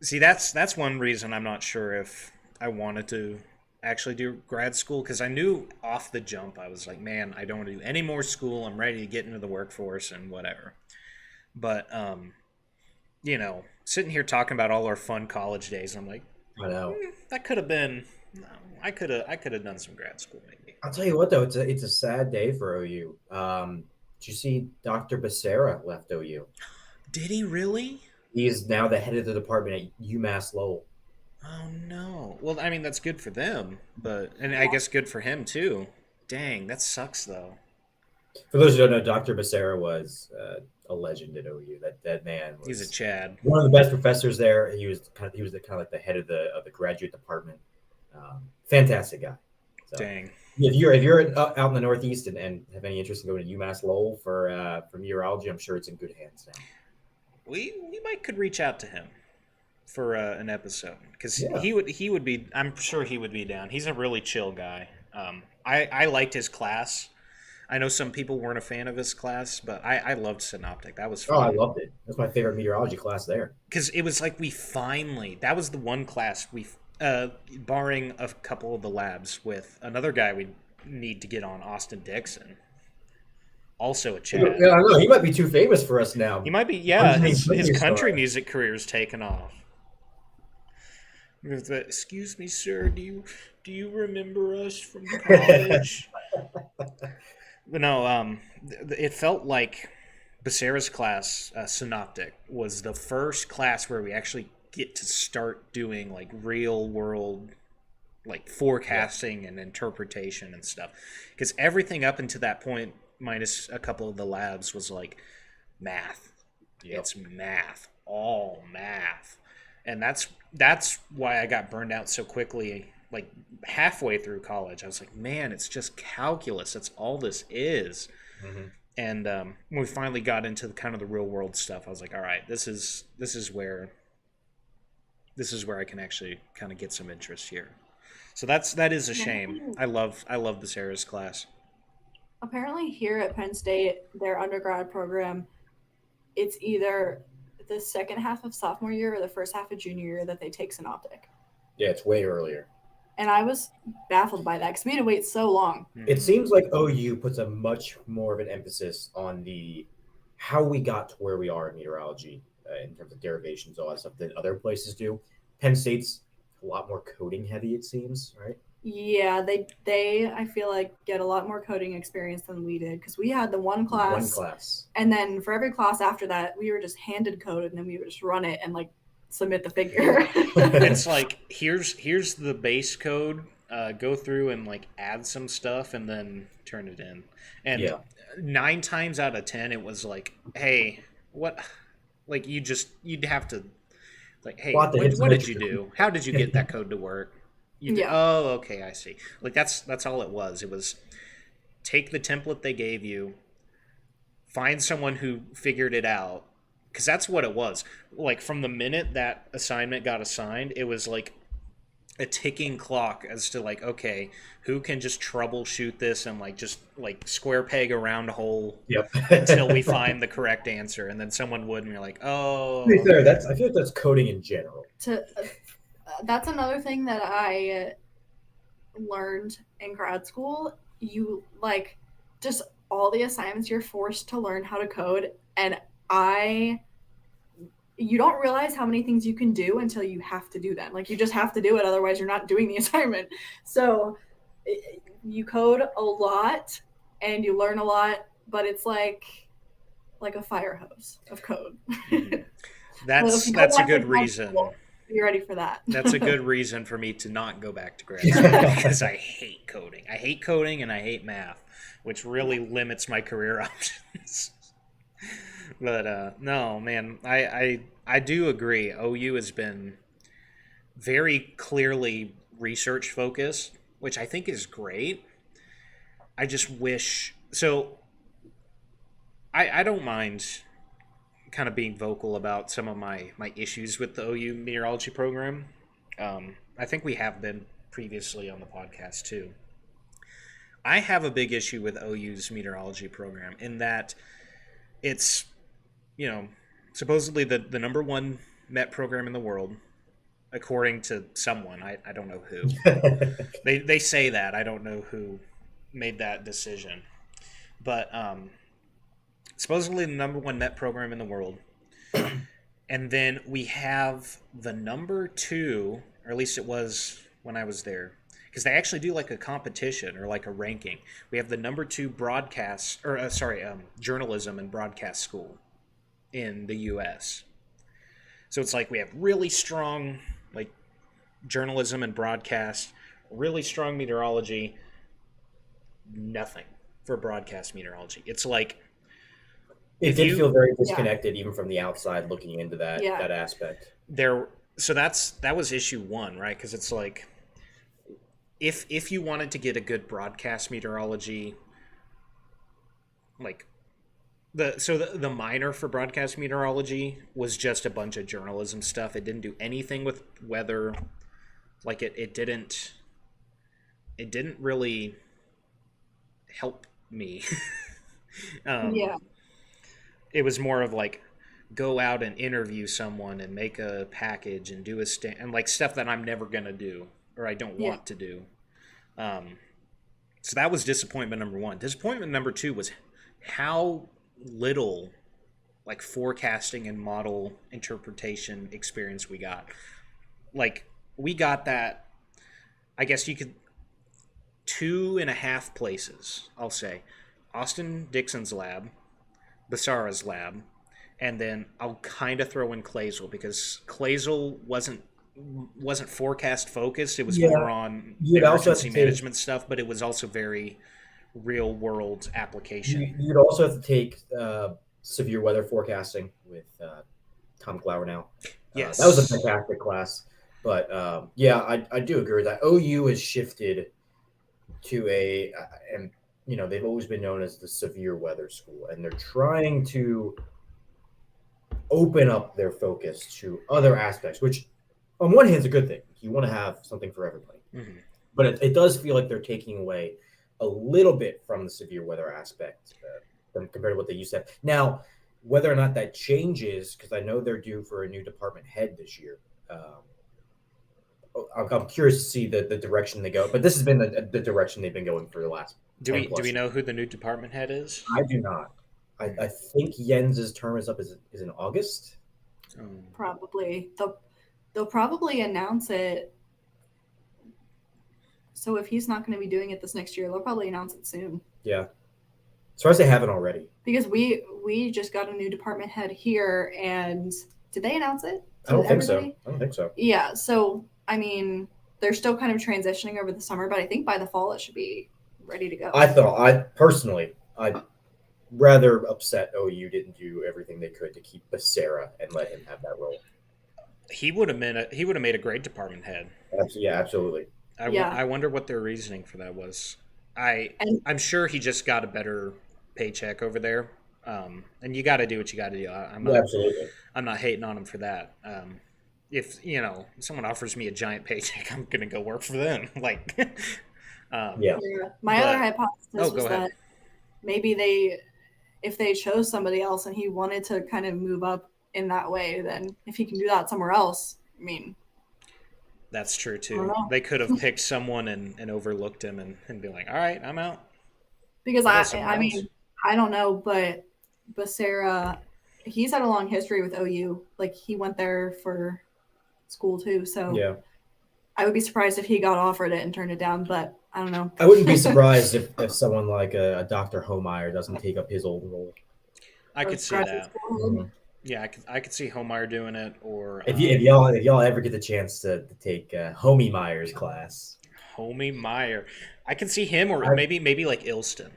See, that's one reason I'm not sure if I wanted to actually do grad school, because I knew off the jump I was like, man, I don't want to do any more school. I'm ready to get into the workforce and whatever. But sitting here talking about all our fun college days, I'm like, I know. that could have been. No, I could have done some grad school maybe. I'll tell you what, though, it's a sad day for OU. Did you see Dr. Becerra left OU? Did he really? He is now the head of the department at UMass Lowell. Oh no. Well, I mean that's good for them, and I guess good for him too. Dang, that sucks though. For those who don't know, Dr. Becerra was a legend at OU. That man was He's a Chad. one of the best professors there. He was kind of like the head of the graduate department. Fantastic guy. So, Dang. if you're out in the Northeast and have any interest in going to UMass Lowell for meteorology, I'm sure it's in good hands now. We could reach out to him for an episode, because Yeah. he would be. I'm sure he would be down. He's a really chill guy. I liked his class. I know some people weren't a fan of his class, but I loved Synoptic. That was Oh, I fun. loved it. That's my favorite meteorology class there. Because it was like that was the one class barring a couple of the labs with another guy we need to get on, Austin Dixon. Also a Chad. Yeah, I know. He might be too famous for us now. He might be, yeah. His Country country star. music career's taken off. Excuse me, sir. Do you remember us from college? But no, it felt like Becerra's class, Synoptic, was the first class where we actually get to start doing like real world, like forecasting and interpretation and stuff. Because everything up until that point, minus a couple of the labs, was like math. Yep. It's math, all math, and that's why I got burned out so quickly. Like halfway through college, I was like, man, it's just calculus. That's all this is. Mm-hmm. And when we finally got into the real world stuff, I was like, all right, this is where I can actually kind of get some interest here. So that is a shame. I love Becerra's class. Apparently, here at Penn State, their undergrad program, it's either the second half of sophomore year or the first half of junior year that they take Synoptic. Yeah, it's way earlier. And I was baffled by that because we had to wait so long. It seems like OU puts a much more of an emphasis on how we got to where we are in meteorology in terms of derivations, all that stuff, than other places do. Penn State's a lot more coding heavy, it seems, right? Yeah, they I feel like get a lot more coding experience than we did because we had the one class, and then for every class after that, we were just handed code, and then we would just run it and like submit the figure. It's like here's the base code. Go through and like add some stuff and then turn it in. And 9 times out of 10, it was like, hey, what? Like you'd have to like, hey, what did you do? How did you get that code to work? Oh, okay, I see. Like that's all it was. It was take the template they gave you, find someone who figured it out, because that's what it was. Like from the minute that assignment got assigned, it was like a ticking clock as to like, okay, who can just troubleshoot this and like just like square peg a round hole until we find the correct answer, and then someone would, and you're like, oh. To be fair, I feel like that's coding in general. That's another thing that I learned in grad school. You like just all the assignments you're forced to learn how to code, and you don't realize how many things you can do until you have to do them. Like you just have to do it, otherwise you're not doing the assignment. So you code a lot and you learn a lot, but it's like a fire hose of code. Mm-hmm. That's a good reason. You're ready for that. That's a good reason for me to not go back to grad school, because I hate coding. I hate coding and I hate math, which really limits my career options. But no, man, I do agree. OU has been very clearly research focused, which I think is great. I just wish so. I don't mind kind of being vocal about some of my issues with the OU meteorology program. I think we have been previously on the podcast too. I have a big issue with OU's meteorology program in that it's, you know, supposedly the number one Met program in the world, according to someone. I don't know who. They say that. I don't know who made that decision. But supposedly the number one Met program in the world. And then we have the number two, or at least it was when I was there, because they actually do like a competition or like a ranking. We have the number two journalism and broadcast school in the U.S. So it's like we have really strong like journalism and broadcast, really strong meteorology, nothing for broadcast meteorology. It's like it did feel very disconnected even from the outside looking into that aspect. So that was issue one, right? Because it's like if you wanted to get a good broadcast meteorology, like the minor for broadcast meteorology was just a bunch of journalism stuff. It didn't do anything with weather. Like it didn't really help me. It was more of like go out and interview someone and make a package and do a and like stuff that I'm never gonna do or I don't want to do. So that was disappointment number one. Disappointment number two was how little like forecasting and model interpretation experience we got. Like we got that, I guess you could 2.5 places, I'll say. Austin Dixon's lab, Basara's lab, and then I'll kind of throw in Clazel because Clazel wasn't forecast focused. It was more on emergency management stuff, but it was also very real world application. You'd also have to take severe weather forecasting with Tom Glauer now. Yes, that was a fantastic class. But I do agree with that. OU has shifted to and you know, they've always been known as the severe weather school, and they're trying to open up their focus to other aspects, which on one hand is a good thing. You want to have something for everybody. Mm-hmm. But it does feel like they're taking away a little bit from the severe weather aspect compared to what they used to have. Now, whether or not that changes, because I know they're due for a new department head this year. I'm curious to see the direction they go, but this has been the direction they've been going for the last. Do we know who the new department head is? I do not. I think Jens's term is up is in August. Probably they'll probably announce it. So if he's not going to be doing it this next year, they'll probably announce it soon. Yeah, as far as they haven't already. Because we just got a new department head here, and did they announce it? I don't think so. Yeah, so I mean, they're still kind of transitioning over the summer, but I think by the fall it should be ready to go. I'd rather upset OU didn't do everything they could to keep Becerra and let him have that role. He would have made a great department head. Yeah, absolutely. I wonder what their reasoning for that was. I'm sure he just got a better paycheck over there, and you got to do what you got to do. Absolutely. I'm not hating on him for that. If someone offers me a giant paycheck, I'm gonna go work for them. Like, My other hypothesis was that maybe if they chose somebody else and he wanted to kind of move up in that way, then if he can do that somewhere else, I mean. That's true too. They could have picked someone and overlooked him and be like, all right, I'm out. Because I mean, I don't know, but Becerra, he's had a long history with OU. Like he went there for school too. So I would be surprised if he got offered it and turned it down, but I don't know. I wouldn't be surprised if someone like a Dr. Homeyer doesn't take up his old role. I could see that. Mm-hmm. Yeah, I could see Homeyer doing it, or if y'all ever get the chance to take Homie Meyer's class. Homie Meyer, I can see him, or maybe like Ilston.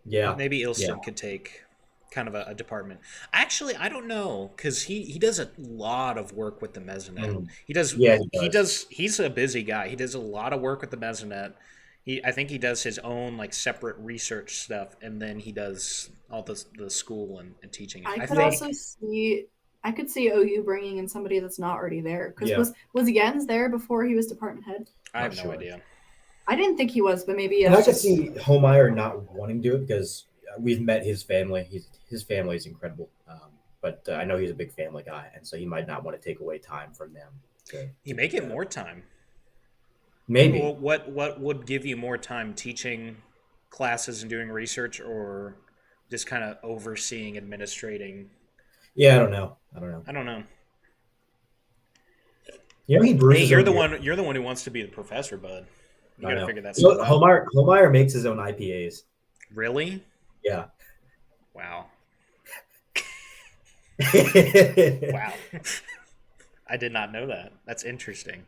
Yeah, maybe Ilston could take kind of a department. Actually, I don't know, because he does a lot of work with the Mesonet. He does. He's a busy guy. He does a lot of work with the Mesonet. I think he does his own like separate research stuff, and then he does all the school and teaching. I could see OU bringing in somebody that's not already there. Because was Jens there before he was department head? I Not have no sure. idea. I didn't think he was, but maybe And I it's could just see Homeyer not wanting to do it because we've met his family. His family is incredible, but I know he's a big family guy, and so he might not want to take away time from them You to make do it that. more time. Maybe. Well, what would give you more time, teaching classes and doing research, or just kind of overseeing, administrating? Yeah, I don't know. I don't know. I don't know. You know, he brews Hey, his you're own the beer. one. You're the one who wants to be the professor, bud. You I got to know. figure that You stuff know, out. Homeyer makes his own IPAs. Really? Yeah. Wow. Wow. Wow. I did not know that. That's interesting.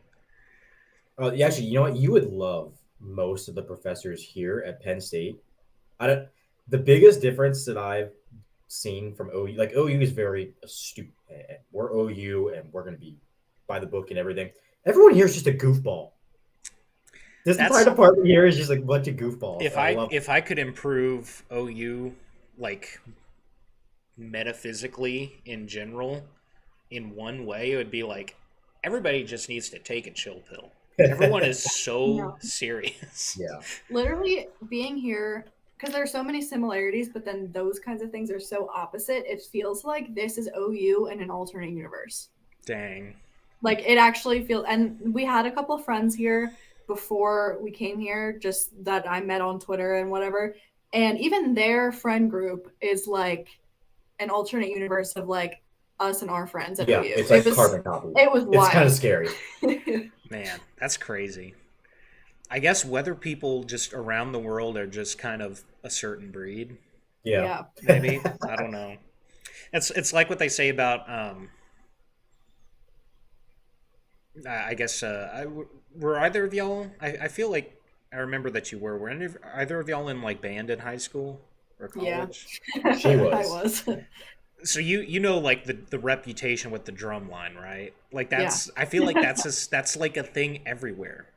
Yeah, actually, you know what? You would love most of the professors here at Penn State. I don't. The biggest difference that I've seen from OU, like OU is very astute. And we're OU, and we're going to be by the book and everything. Everyone here is just a goofball. This entire That's department here is just like a bunch of goofballs. if And I I love it. if I could improve OU like metaphysically in general in one way, it would be like everybody just needs to take a chill pill. Everyone is so no. serious. Yeah. Literally being here because there's so many similarities, but then those kinds of things are so opposite. It feels like this is OU in an alternate universe. Dang. Like it actually feels, and we had a couple friends here before we came here, just that I met on Twitter and whatever. And even their friend group is like an alternate universe of like us and our friends at Yeah, OU. it's like carbon copy. It was It's kind of wild. scary. Man, that's crazy. I guess weather people just around the world are just kind of a certain breed. Yeah. Maybe. I don't know. It's like what they say about I guess were either of y'all? I feel like I remember that you were. Were either of y'all in like band in high school or Yeah. college? She was. I was. So you know like the reputation with the drum line, right? Like Yeah. that's I feel like that's like a thing everywhere.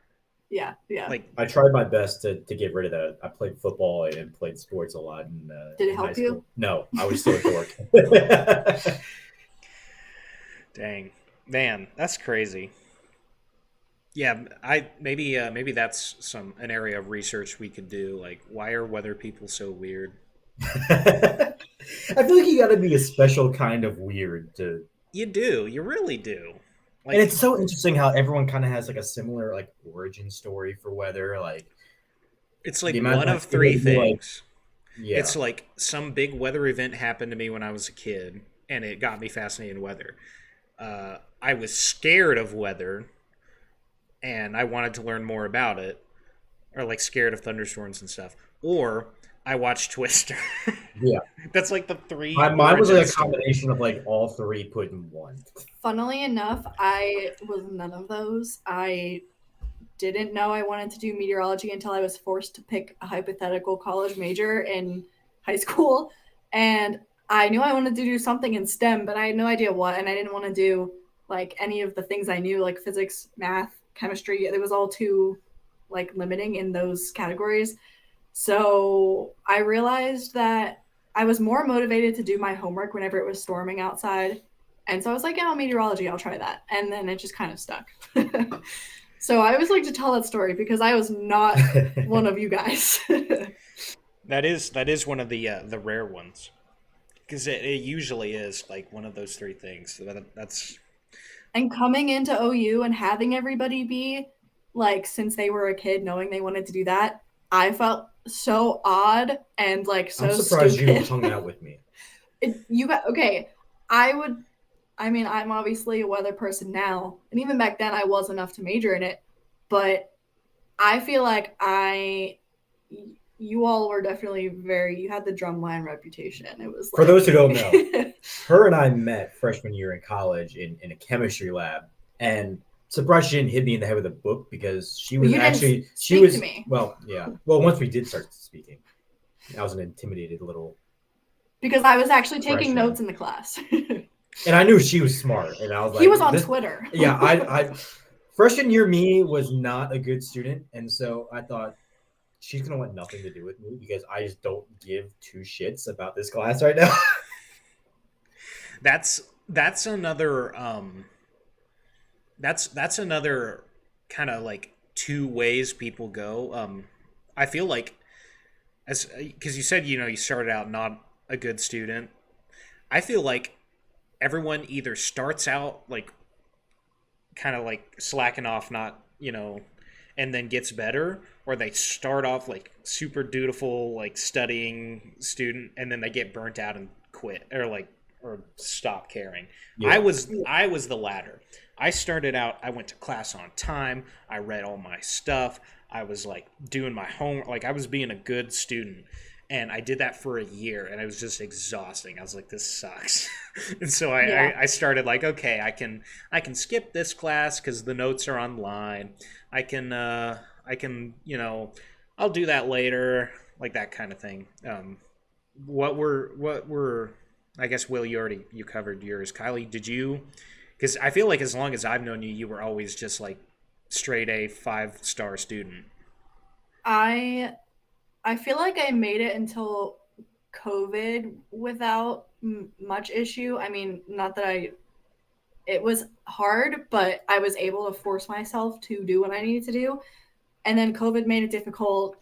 Yeah. Like I tried my best to get rid of that. I played football and played sports a lot Did it in help high school. you? No, I was still a dork. dang, man, that's crazy. Yeah, I maybe that's an area of research we could do. Like, why are weather people so weird? I feel like you got to be a special kind of weird to. You really do. And it's so interesting how everyone kind of has like a similar like origin story for weather. Like it's like the amount one of of times three people be like, things. yeah, It's like some big weather event happened to me when I was a kid, and it got me fascinated in weather. I was scared of weather, and I wanted to learn more about it, or like scared of thunderstorms and stuff. Or I watched Twister. yeah. That's like the three. Mine was like a origin stories. combination of like all three put in one. Funnily enough, I was none of those. I didn't know I wanted to do meteorology until I was forced to pick a hypothetical college major in high school. And I knew I wanted to do something in STEM, but I had no idea what. And I didn't want to do like any of the things I knew, like physics, math, chemistry. It was all too like limiting in those categories. So I realized that I was more motivated to do my homework whenever it was storming outside. And so I was like, yeah, meteorology, I'll try that. And then it just kind of stuck. So I always like to tell that story because I was not one of you guys. That is one of the rare ones, because it usually is like one of those three things. That's And coming into OU and having everybody be like, since they were a kid, knowing they wanted to do that, I felt so odd and like so I'm surprised stupid. you hung out with me. You got okay. I mean, I'm obviously a weather person now, and even back then, I was enough to major in it. But I feel like you all were definitely you had the drumline reputation. It was For like, those who don't know, her and I met freshman year in college in a chemistry lab, and surprised she didn't hit me in the head with a book because she was You didn't actually she speak was to me. well, yeah. Well, once we did start speaking, I was an intimidated little, because I was actually taking Freshman. notes in the class. and I knew she was smart, and I was like, He was on this- Twitter. Yeah, I freshman year me was not a good student, and so I thought she's gonna want nothing to do with me because I just don't give two shits about this class right now. that's another that's another kind of like two ways people go. I feel like, as because you said, you started out not a good student. I feel like everyone either starts out like kind of like slacking off, not, and then gets better, or they start off like super dutiful, like studying student, and then they get burnt out and quit, or stop caring. Yeah. I was the latter. I started out, I went to class on time, I read all my stuff, I was like doing my homework, like I was being a good student. And I did that for a year, and it was just exhausting. I was like, "This sucks," and so I started like, "Okay, I can skip this class because the notes are online. I'll do that later, like that kind of thing." What were I guess, Will, you covered yours. Kylie, did you? Because I feel like as long as I've known you, you were always just like straight A 5-star student. I feel like I made it until COVID without much issue. I mean, not that it was hard, but I was able to force myself to do what I needed to do. And then COVID made it difficult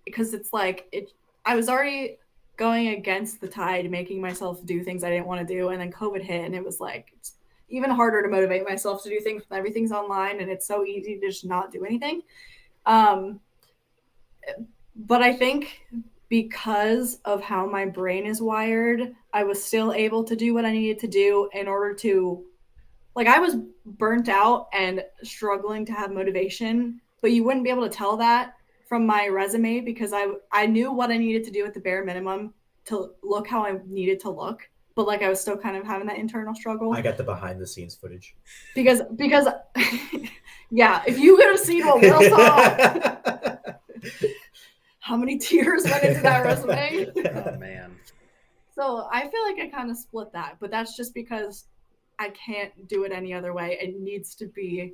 because it's like I was already going against the tide, making myself do things I didn't want to do. And then COVID hit, and it was like, it's even harder to motivate myself to do things when everything's online and it's so easy to just not do anything. But I think because of how my brain is wired, I was still able to do what I needed to do in order to, like, I was burnt out and struggling to have motivation, but you wouldn't be able to tell that from my resume because I knew what I needed to do at the bare minimum to look how I needed to look. But like I was still kind of having that internal struggle. I got the behind the scenes footage. Because yeah, if you could have seen what Will saw, how many tears went into that resume? Oh man. So I feel like I kind of split that, but that's just because I can't do it any other way. It needs to be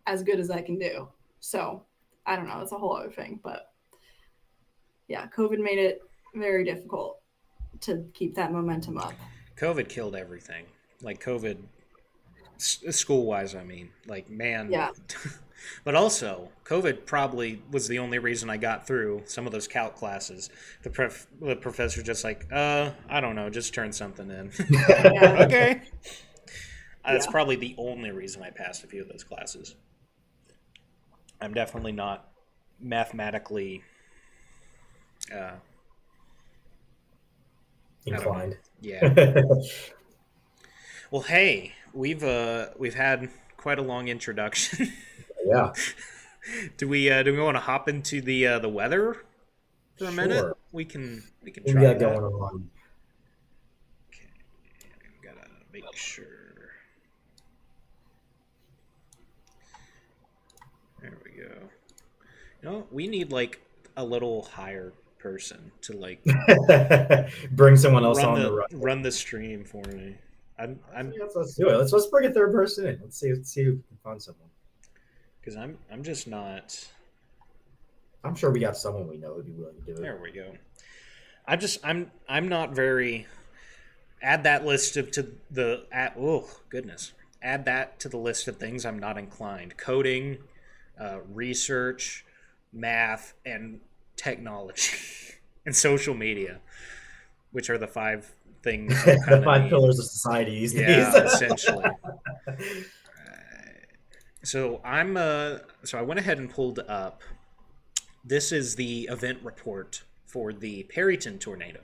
as good as I can do. So I don't know. It's a whole other thing, but yeah, COVID made it very difficult to keep that momentum up. COVID killed everything. Like COVID, school wise, I mean, like, man. Yeah. But also, COVID probably was the only reason I got through some of those calc classes. The professor just like, I don't know, just turn something in. Yeah. Okay. That's probably the only reason I passed a few of those classes. I'm definitely not mathematically inclined. Yeah. Well, hey, we've had quite a long introduction. Yeah. Do we want to hop into the weather for a minute? Sure. We can What try we got that. going on? Okay. Gotta make sure. There we go. We need like a little higher person to like Bring someone else on the run. run the stream for me. I'm Let's do it. Let's bring a third person in. Let's see if we can find someone. because I'm just not. I'm sure we got someone we know who'd be willing to do it. There we go. I'm not very. Add that list to the oh goodness. Add that to the list of things I'm not inclined. Coding, research, math, and technology, and social media, which are the 5 things. The 5 pillars of society these days. Essentially. So I went ahead and pulled up. This is the event report for the Perryton tornado.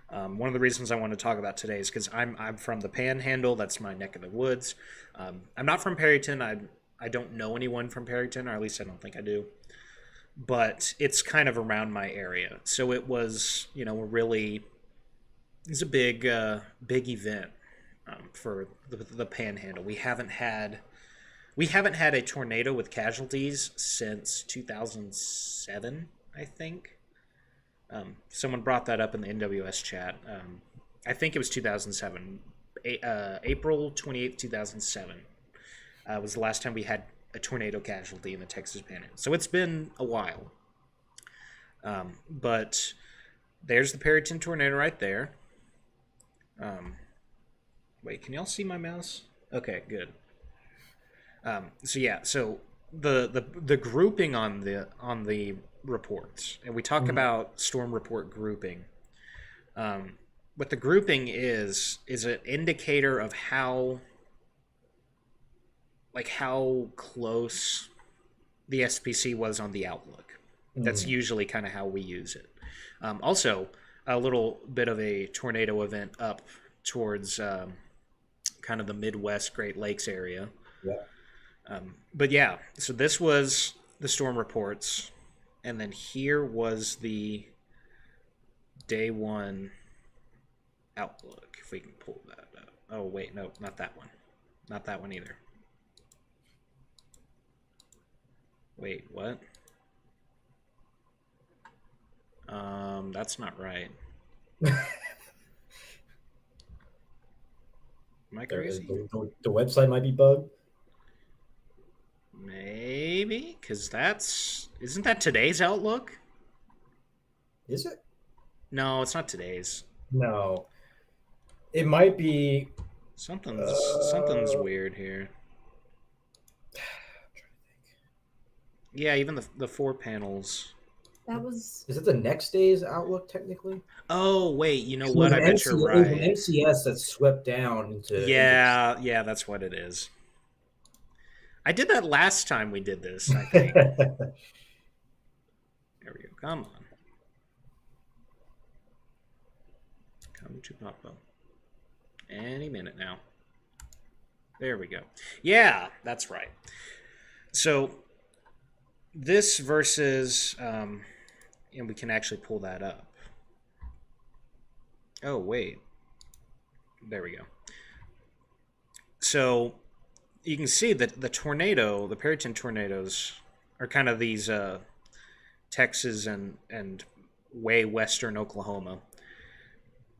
One of the reasons I want to talk about today is because I'm from the Panhandle. That's my neck of the woods. I'm not from Perryton. I don't know anyone from Perryton, or at least I don't think I do. But it's kind of around my area. So it was, it's a big event for the Panhandle. We haven't had a tornado with casualties since 2007, I think. Someone brought that up in the NWS chat. I think it was 2007. April 28th, 2007 was the last time we had a tornado casualty in the Texas Panhandle. So it's been a while. But there's the Perryton tornado right there. Wait, can y'all see my mouse? Okay, good. So the grouping on the reports, and we talk about storm report grouping. What the grouping is an indicator of how close the SPC was on the outlook. That's usually kind of how we use it. Also, a little bit of a tornado event up towards kind of the Midwest Great Lakes area. Yeah. But yeah, so this was the storm reports, and then here was the day one outlook, if we can pull that up. Oh, wait, no, not that one. Not that one either. Wait, what? That's not right. Am I crazy? The website might be bugged. Maybe, because isn't that today's outlook? Is it? No, it's not today's. No. It might be. Something's weird here. Yeah, even the four panels. That was. Is it the next day's outlook technically? Oh wait, you know what? I bet you're right. It was an MCS that swept down into. Yeah, that's what it is. I did that last time we did this, I think. There we go. Come on. Come to Papa. Any minute now. There we go. Yeah, that's right. So this versus, and we can actually pull that up. Oh, wait. There we go. So you can see that the Perryton tornadoes are kind of these Texas and way western Oklahoma.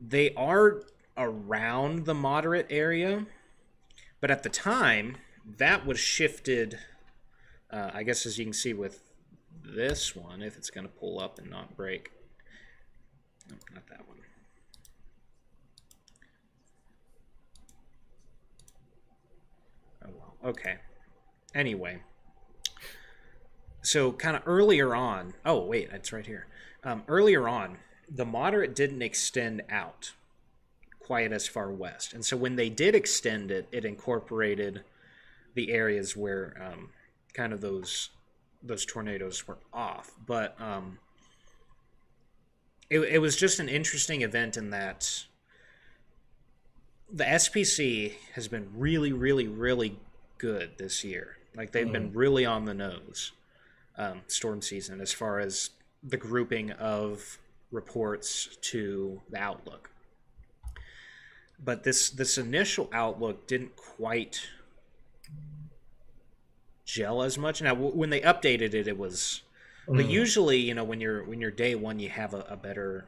They are around the moderate area, but at the time, that was shifted, I guess as you can see with this one, if it's going to pull up and not break. No, not that one. Oh, well. Okay. Anyway. So kind of earlier on, oh, wait, it's right here. Earlier on, the moderate didn't extend out quite as far west. And so when they did extend it, it incorporated the areas where kind of those tornadoes were off. But it was just an interesting event in that the SPC has been really, really, really good this year. Like they've been really on the nose storm season as far as the grouping of reports to the outlook. But this initial outlook didn't quite gel as much. Now, when they updated it, it was. But usually, you know, when you're day one, you have a better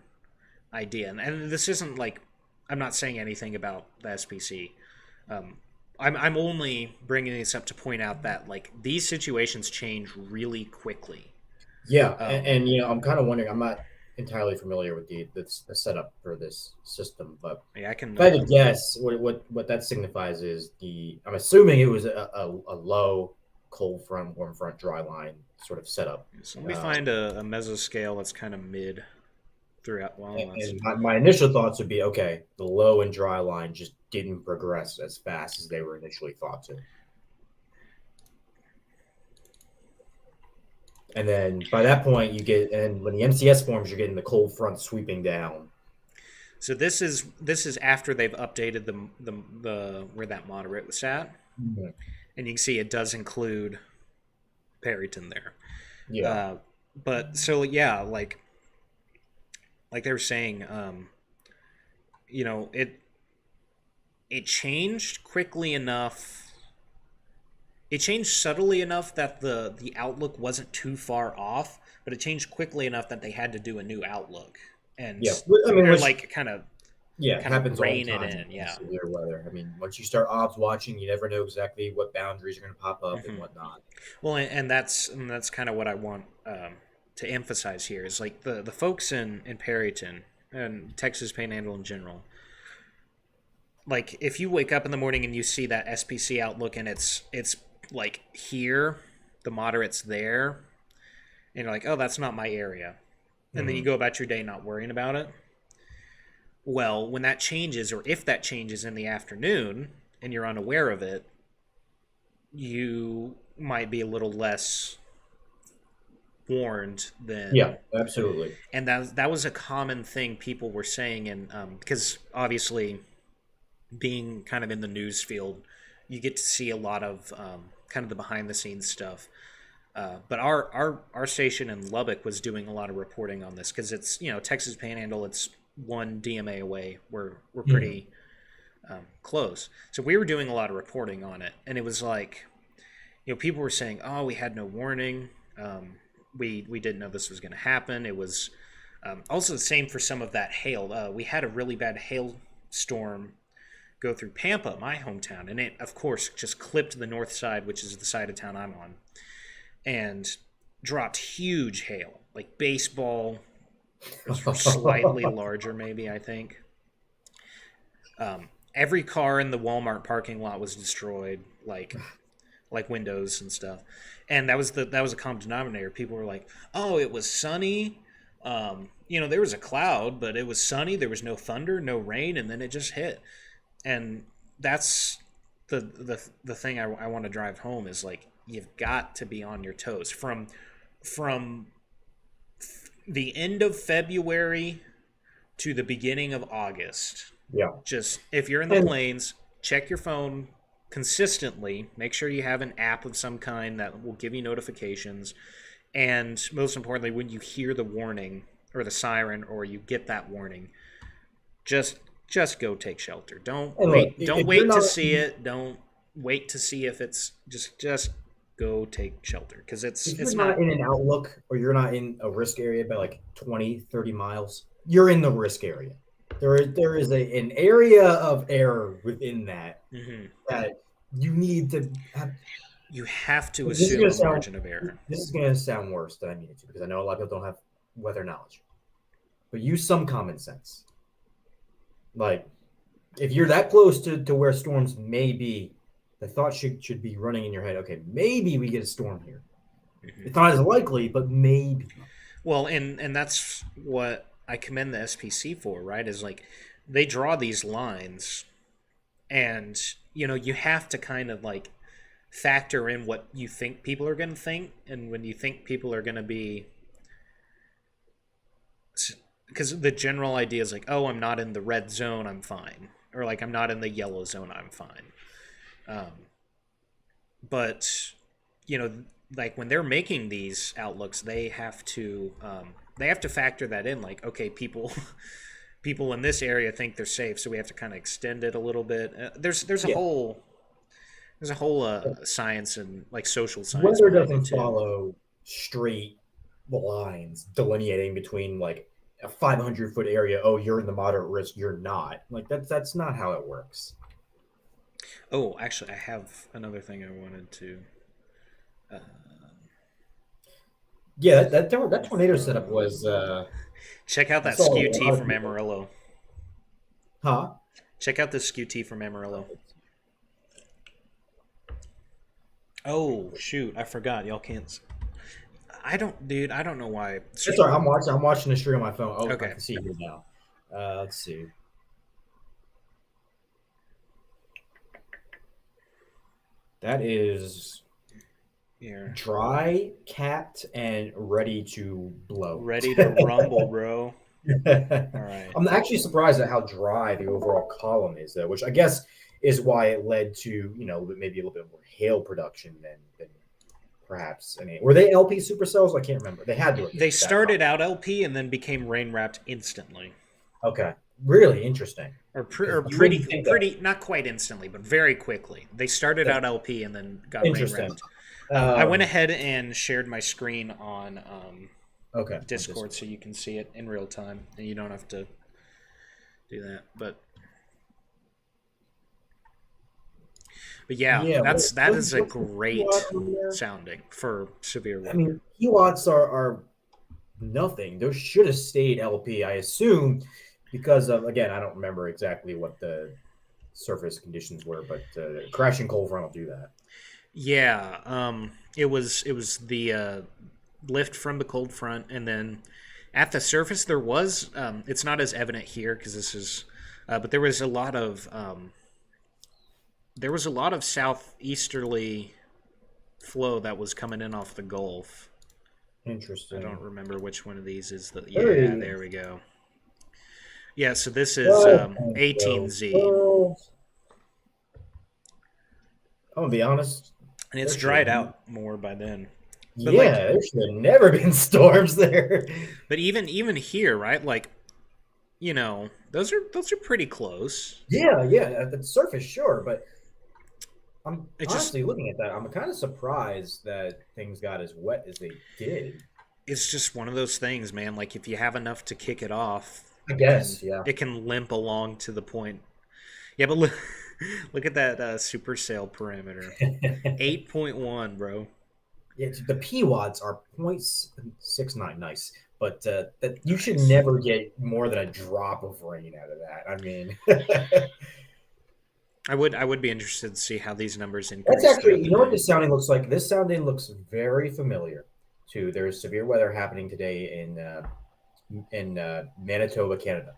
idea. And this isn't like I'm not saying anything about the SPC. I'm only bringing this up to point out that like these situations change really quickly. Yeah, and you know, I'm kind of wondering. I'm not entirely familiar with the setup for this system, but yeah, I can. If I had to guess, what that signifies is I'm assuming it was a low cold front, warm front, dry line sort of setup. So let me find a mesoscale that's kind of mid throughout. Well, and my initial thoughts would be, okay, the low and dry line just didn't progress as fast as they were initially thought to. And then by that point, and when the MCS forms, you're getting the cold front sweeping down. So this is after they've updated the where that moderate was at, and you can see it does include Perryton there. Yeah. But so yeah, like they were saying, you know, it changed quickly enough. It changed subtly enough that the outlook wasn't too far off, but it changed quickly enough that they had to do a new outlook and like kind of happens rein all the it time in. Yeah, severe weather. I mean, once you start obs watching, you never know exactly what boundaries are going to pop up and whatnot. Well, and that's kind of what I want to emphasize here is like the folks in Perryton and Texas Panhandle in general. Like if you wake up in the morning and you see that SPC outlook and it's like here, the moderate's there, and you're like, oh, that's not my area, and then you go about your day not worrying about it. Well, when that changes, or if that changes in the afternoon, and you're unaware of it, you might be a little less warned than. Yeah, absolutely. And that was a common thing people were saying, and because obviously being kind of in the news field, you get to see a lot of kind of the behind the scenes stuff. But our station in Lubbock was doing a lot of reporting on this because it's, Texas Panhandle, it's one DMA away. We're pretty close, so we were doing a lot of reporting on it, and it was like, people were saying, oh, we had no warning. We didn't know this was going to happen. It was also the same for some of that hail. We had a really bad hailstorm go through Pampa, my hometown, and it, of course, just clipped the north side, which is the side of town I'm on, and dropped huge hail, like baseball, slightly larger maybe, I think. Every car in the Walmart parking lot was destroyed, like windows and stuff. And that was a common denominator. People were like, "Oh, it was sunny. There was a cloud, but it was sunny. There was no thunder, no rain, and then it just hit." And that's the thing I want to drive home is like, you've got to be on your toes from the end of February to the beginning of August. Yeah. Just if you're in the plains, check your phone consistently. Make sure you have an app of some kind that will give you notifications. And most importantly, when you hear the warning or the siren, or you get that warning, just go take shelter. Don't wait to see it. Don't wait to see if it's just go take shelter, because it's not in an outlook, or you're not in a risk area by like 20-30 miles. You're in the risk area. There is an area of error within that that you need to have. You have to assume a margin of error. This is going to sound worse than I mean it to, because I know a lot of people don't have weather knowledge. But use some common sense. Like, if you're that close to where storms may be, the thought should be running in your head, okay, maybe we get a storm here. It's not as likely, but maybe. Well, and that's what I commend the SPC for, right? Is like, they draw these lines, and you have to kind of like factor in what you think people are going to think, and when you think people are going to be, because the general idea is like, oh, I'm not in the red zone, I'm fine, or like I'm not in the yellow zone, I'm fine. But like when they're making these outlooks, they have to factor that in. Like, okay, people in this area think they're safe, so we have to kind of extend it a little bit. There's a whole science and like social science. Weather doesn't follow straight lines delineating between like a 500-foot area. Oh, you're in the moderate risk, you're not. Like that's not how it works. Oh, actually, I have another thing I wanted to. Yeah, that tornado setup was. Check out that skew tea from Amarillo. Huh? Check out this skew tea from Amarillo. Oh shoot! I forgot. Y'all can't. I don't know why. Sorry, I'm watching the stream on my phone. Oh, okay. I can see here now. Let's see. That is dry, capped, and ready to blow. Ready to rumble, bro. All right. I'm actually surprised at how dry the overall column is, though, which I guess is why it led to maybe a little bit more hail production than perhaps. I mean, were they LP supercells? I can't remember. They had to. They started out LP and then became rain wrapped instantly. Okay. Really interesting. Or pretty, not quite instantly, but very quickly. They started out LP and then got rain wrapped. I went ahead and shared my screen on Discord so you can see it in real time, and you don't have to do that. But yeah, that is a great sounding for severe weather. I mean, kilowatts are nothing. Those should have stayed LP, I assume. Because of, again, I don't remember exactly what the surface conditions were, but crashing cold front will do that. Yeah, it was the lift from the cold front, and then at the surface there was it's not as evident here because this is, but there was a lot of southeasterly flow that was coming in off the Gulf. I don't Interesting. remember which one of these is the. Yeah, Very. there we go. Yeah, so this is Well, so, 18Z, well, I'm gonna be honest. and it's There should dried have, out more by then. But like, yeah, there should have never been storms there. but even here, right? Like, those are pretty close. Yeah, yeah, at the surface, sure, but I'm It just honestly looking at that. I'm kind of surprised that things got as wet as they did. it's just one of those things, man. Like if you have enough to kick it off, I it can guess, yeah. it can limp along to the point. Yeah, but look look at that supersail parameter. 8.1, bro. Yeah, the P watts are 0.69, nice, but that you should Nice. never get more than a drop of rain out of that. I mean, I would be interested to see how these numbers that's increase actually, throughout you the know what day. this sounding looks like? This sounding looks very familiar to there's severe weather happening today in Manitoba, Canada,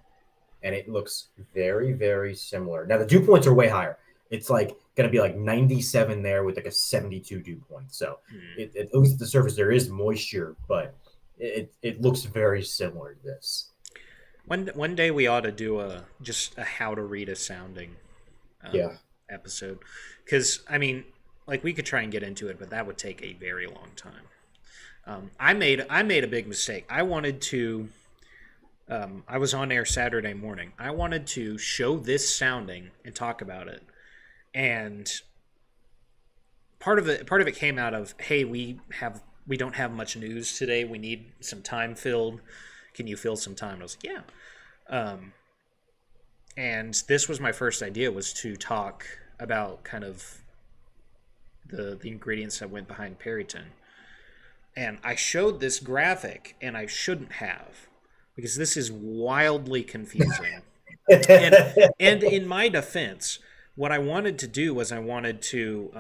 and it looks very, very similar. Now the dew points are way higher. It's like going to be like 97 there with like a 72 dew point. So Hmm. at least at the surface there is moisture, but it looks very similar to this. One day we ought to do just a how to read a sounding um, Yeah. episode, because I mean, like we could try and get into it, but that would take a very long time. I made a big mistake. I wanted to. I was on air Saturday morning. I wanted to show this sounding and talk about it, and part of it came out of, hey, we don't have much news today. We need some time filled. Can you fill some time? And I was like, yeah. Um, and this was my first idea, was to talk about kind of the ingredients that went behind Perryton. And I showed this graphic, and I shouldn't have, because this is wildly confusing. And and in my defense, what I wanted to do was I wanted to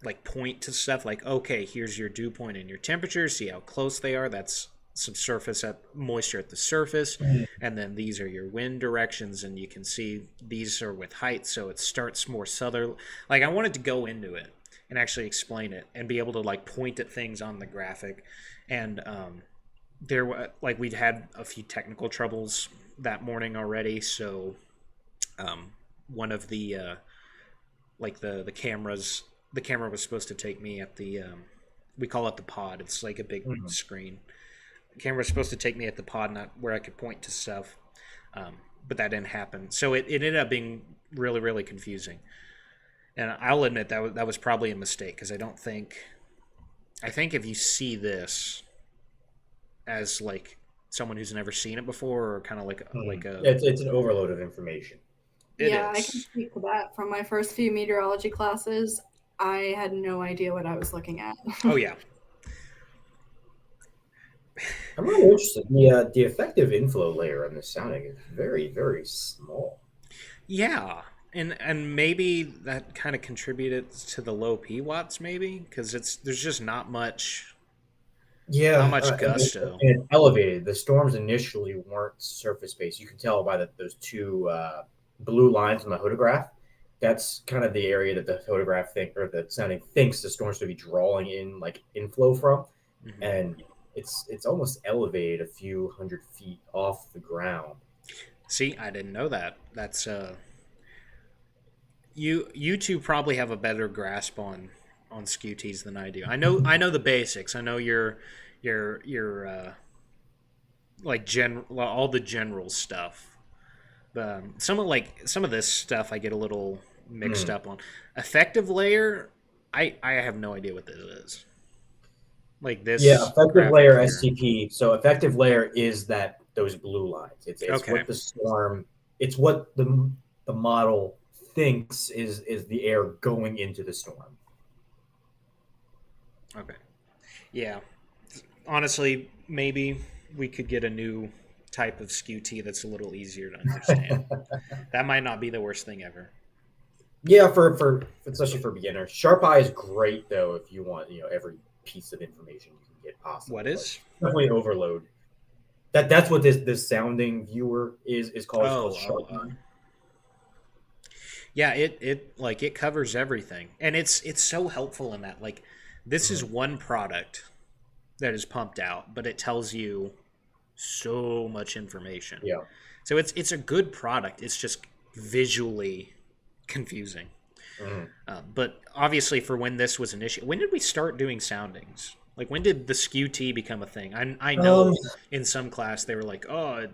like point to stuff like, okay, here's your dew point and your temperature. See how close they are. That's some moisture at the surface, and then these are your wind directions, and you can see these are with height, so it starts more southern. Like I wanted to go into it and actually explain it and be able to like point at things on the graphic, and like we'd had a few technical troubles that morning already, so one of the like the cameras, the camera was supposed to take me at the we call it the pod. It's like a big Mhm. screen. The camera was supposed to take me at the pod, not where I could point to stuff, but that didn't happen. So it ended up being really, really confusing. And I'll admit that was probably a mistake, because I think if you see this as like someone who's never seen it before, or kind of like a It's an overload of information. it Yeah, I can is. speak to that. From my first few meteorology classes, I had no idea what I was looking at. Oh yeah. I'm really interested. The effective inflow layer on this sounding is very, very small. Yeah, and maybe that kind of contributed to the low P watts, maybe because there's just not Yeah, much and gusto. it's elevated. The storms initially weren't surface based. You can tell by those two blue lines on the photograph. That's kind of the area that the photograph or the sounding thinks the storm's to be drawing in like inflow from, Hmm. and it's almost elevated a few hundred feet off the ground. See, I didn't know that. That's you two probably have a better grasp on skew than I do. I know the basics. I know your like all the general stuff. Some of this stuff I get a little mixed Mm. up on. Effective layer, I have no idea what this is. Like Yeah, this effective graphic layer here. SCP. So effective layer is that those blue lines. It's Okay. what the storm. It's what the model thinks is the air going into the storm. Okay. Yeah. Honestly, maybe we could get a new type of skew that's a little easier to understand. That might not be the worst thing ever. Yeah, for especially for beginners. Sharp Eye is great though if you want, every piece of information you can get possible. What is? Definitely overload. That's what this sounding viewer is called. It's called Sharp Eye. Yeah, it covers everything, and it's so helpful in that. Like, this is one product that is pumped out, but it tells you so much information. Yeah. So it's a good product. It's just visually confusing. But obviously, for when this was an issue, when did we start doing soundings? Like, when did the skew T become a thing? I know in some class they were like, oh,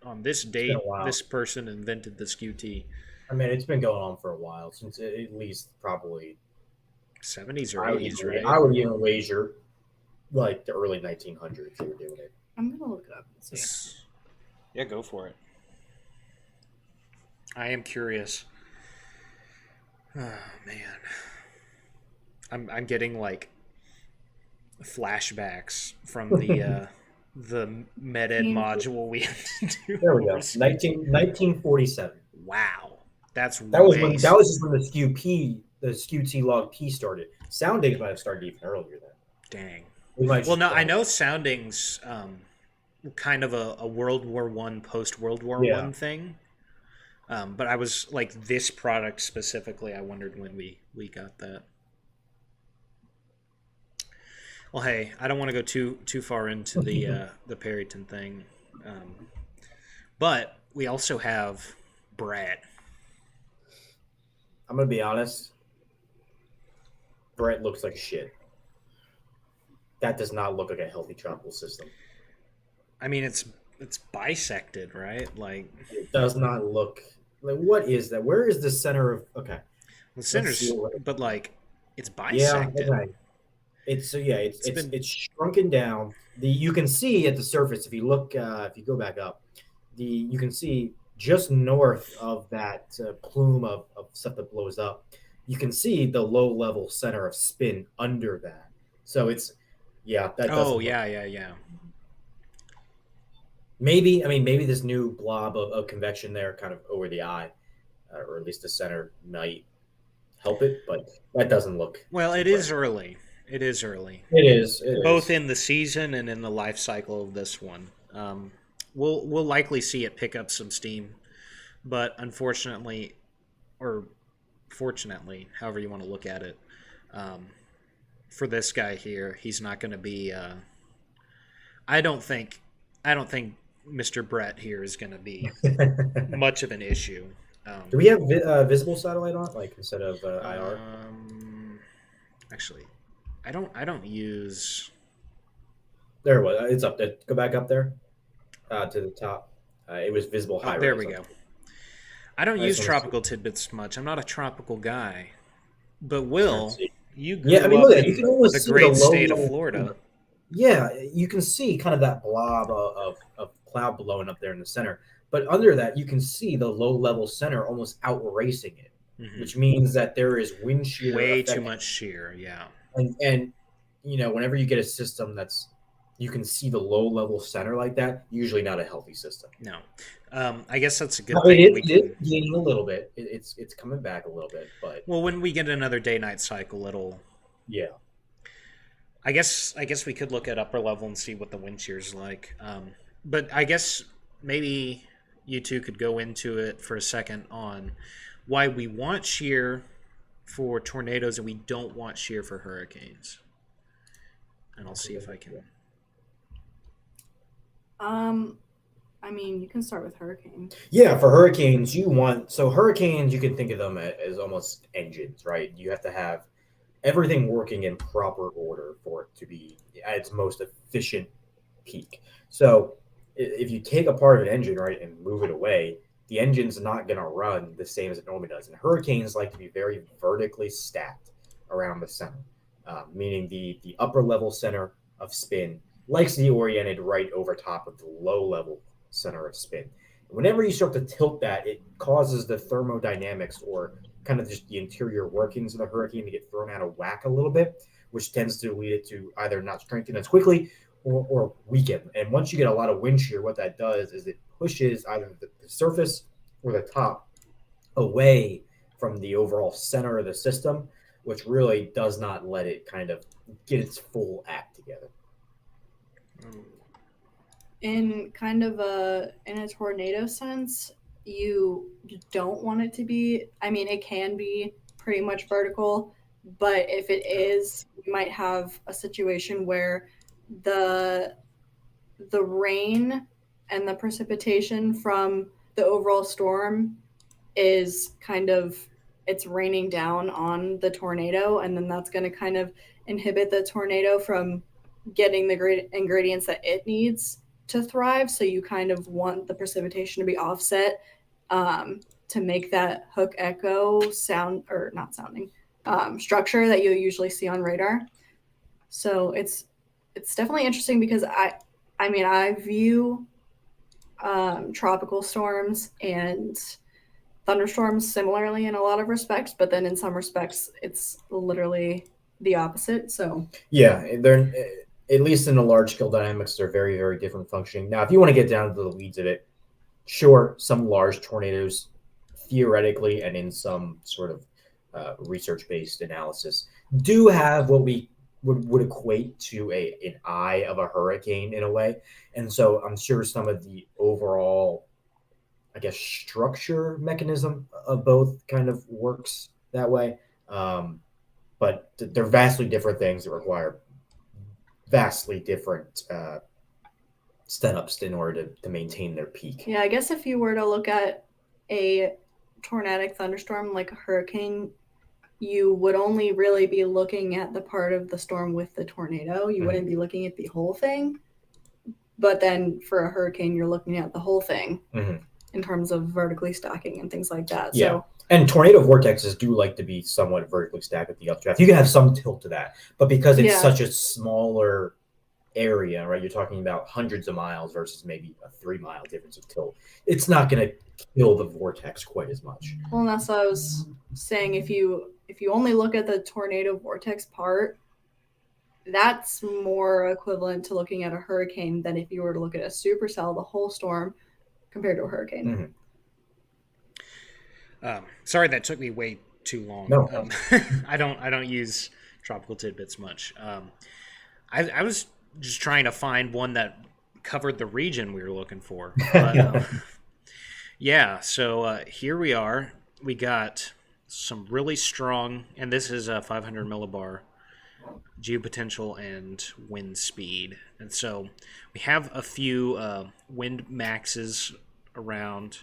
on this date, this person invented the skew T. I mean, it's been going on for a while, since at least probably 70s or 80s, right? I would even wager like the early 1900s they were doing it. I'm going to look it up and see. Yeah, go for it. I am curious. Oh, man. I'm getting like flashbacks from the med ed module we had to do. There we go. 1947. Wow. That was just when the skew T log P started. Soundings might have started even earlier then. Dang. Well, no, I know soundings kind of a World War I, post World War I thing. But I was like, this product specifically, I wondered when we got that. Well, hey, I don't want to go too far into the Perryton thing, but we also have Bret. I'm gonna be honest. Bret looks like shit. That does not look like a healthy tropical system. I mean, it's bisected, right? Like, it does not look like. What is that? Where is the center of? Okay, the center's, but like, it's bisected. Yeah, okay. It's shrunken down. You can see at the surface if you look, if you go back up, you can see just north of that plume of stuff that blows up. You can see the low level center of spin under that. So it's yeah. Maybe this new blob of convection there kind of over the eye, or at least the center might help it, but that doesn't look. Well, it is early. It is early. It is. Both in the season and in the life cycle of this one. We'll likely see it pick up some steam, but unfortunately, or fortunately, however you want to look at it, for this guy here, he's not going to be. I don't think Mr. Bret here is going to be much of an issue. Do we have visible satellite on, like instead of IR? Actually, I don't use. There it was. It's up there. Go back up there to the top. It was visible high. There we go. I don't use tropical tidbits much. I'm not a tropical guy. But Will, you grew up in the great state of Florida. Yeah, you can see kind of that blob of cloud blowing up there in the center. But under that, you can see the low-level center almost outracing it, which means that there is wind shear. Way too much shear, yeah. And whenever you get a system that's you can see the low-level center like that, usually not a healthy system. No. I guess that's a good thing. It is gaining a little bit. It's coming back a little bit, but well, when we get another day-night cycle, it'll. Yeah. I guess we could look at upper level and see what the wind shear is like. But I guess maybe you two could go into it for a second on why we want shear for tornadoes and we don't want shear for hurricanes. And I'll see if I can. I mean, you can start with hurricanes. Yeah, for hurricanes, hurricanes, you can think of them as almost engines, right? You have to have everything working in proper order for it to be at its most efficient peak. So if you take apart an engine, right, and move it away, the engine's not going to run the same as it normally does. And hurricanes like to be very vertically stacked around the center, meaning the upper level center of spin likes to be oriented right over top of the low level center of spin. Whenever you start to tilt that, it causes the thermodynamics or kind of just the interior workings of the hurricane to get thrown out of whack a little bit, which tends to lead it to either not strengthen as quickly or weaken. And once you get a lot of wind shear, what that does is it pushes either the surface or the top away from the overall center of the system, which really does not let it kind of get its full act together. In kind of in a tornado sense, you don't want it to be, I mean, it can be pretty much vertical, but if it is, you might have a situation where the rain and the precipitation from the overall storm is kind of, it's raining down on the tornado, and then that's going to kind of inhibit the tornado from getting the great ingredients that it needs to thrive. So you kind of want the precipitation to be offset to make that hook echo sound, or not sounding, structure that you'll usually see on radar. So it's definitely interesting because I mean, I view tropical storms and thunderstorms similarly in a lot of respects, but then in some respects it's literally the opposite. So yeah, they're, at least in the large scale dynamics, they're very, very different functioning. Now, if you want to get down to the weeds of it, sure, some large tornadoes, theoretically and in some sort of research-based analysis, do have what we would equate to an eye of a hurricane in a way. And so I'm sure some of the overall, I guess, structure mechanism of both kind of works that way. But they're vastly different things that require vastly different setups in order to maintain their peak. yeah, I guess if you were to look at a tornadic thunderstorm like a hurricane, you would only really be looking at the part of the storm with the tornado. You wouldn't be looking at the whole thing. But then for a hurricane, you're looking at the whole thing in terms of vertically stacking and things like that. Yeah. So, and tornado vortexes do like to be somewhat vertically stacked with the updraft. You can have some tilt to that, but because it's such a smaller area, right? You're talking about hundreds of miles versus maybe a 3-mile difference of tilt. It's not going to kill the vortex quite as much. well, and that's what I was saying. If you only look at the tornado vortex part, that's more equivalent to looking at a hurricane than if you were to look at a supercell, the whole storm, compared to a hurricane. Sorry, that took me way too long. No. I don't use tropical tidbits much. I was just trying to find one that covered the region we were looking for. But, yeah, so here we are. We got some really strong, and this is a 500 millibar geopotential and wind speed. And so we have a few wind maxes around,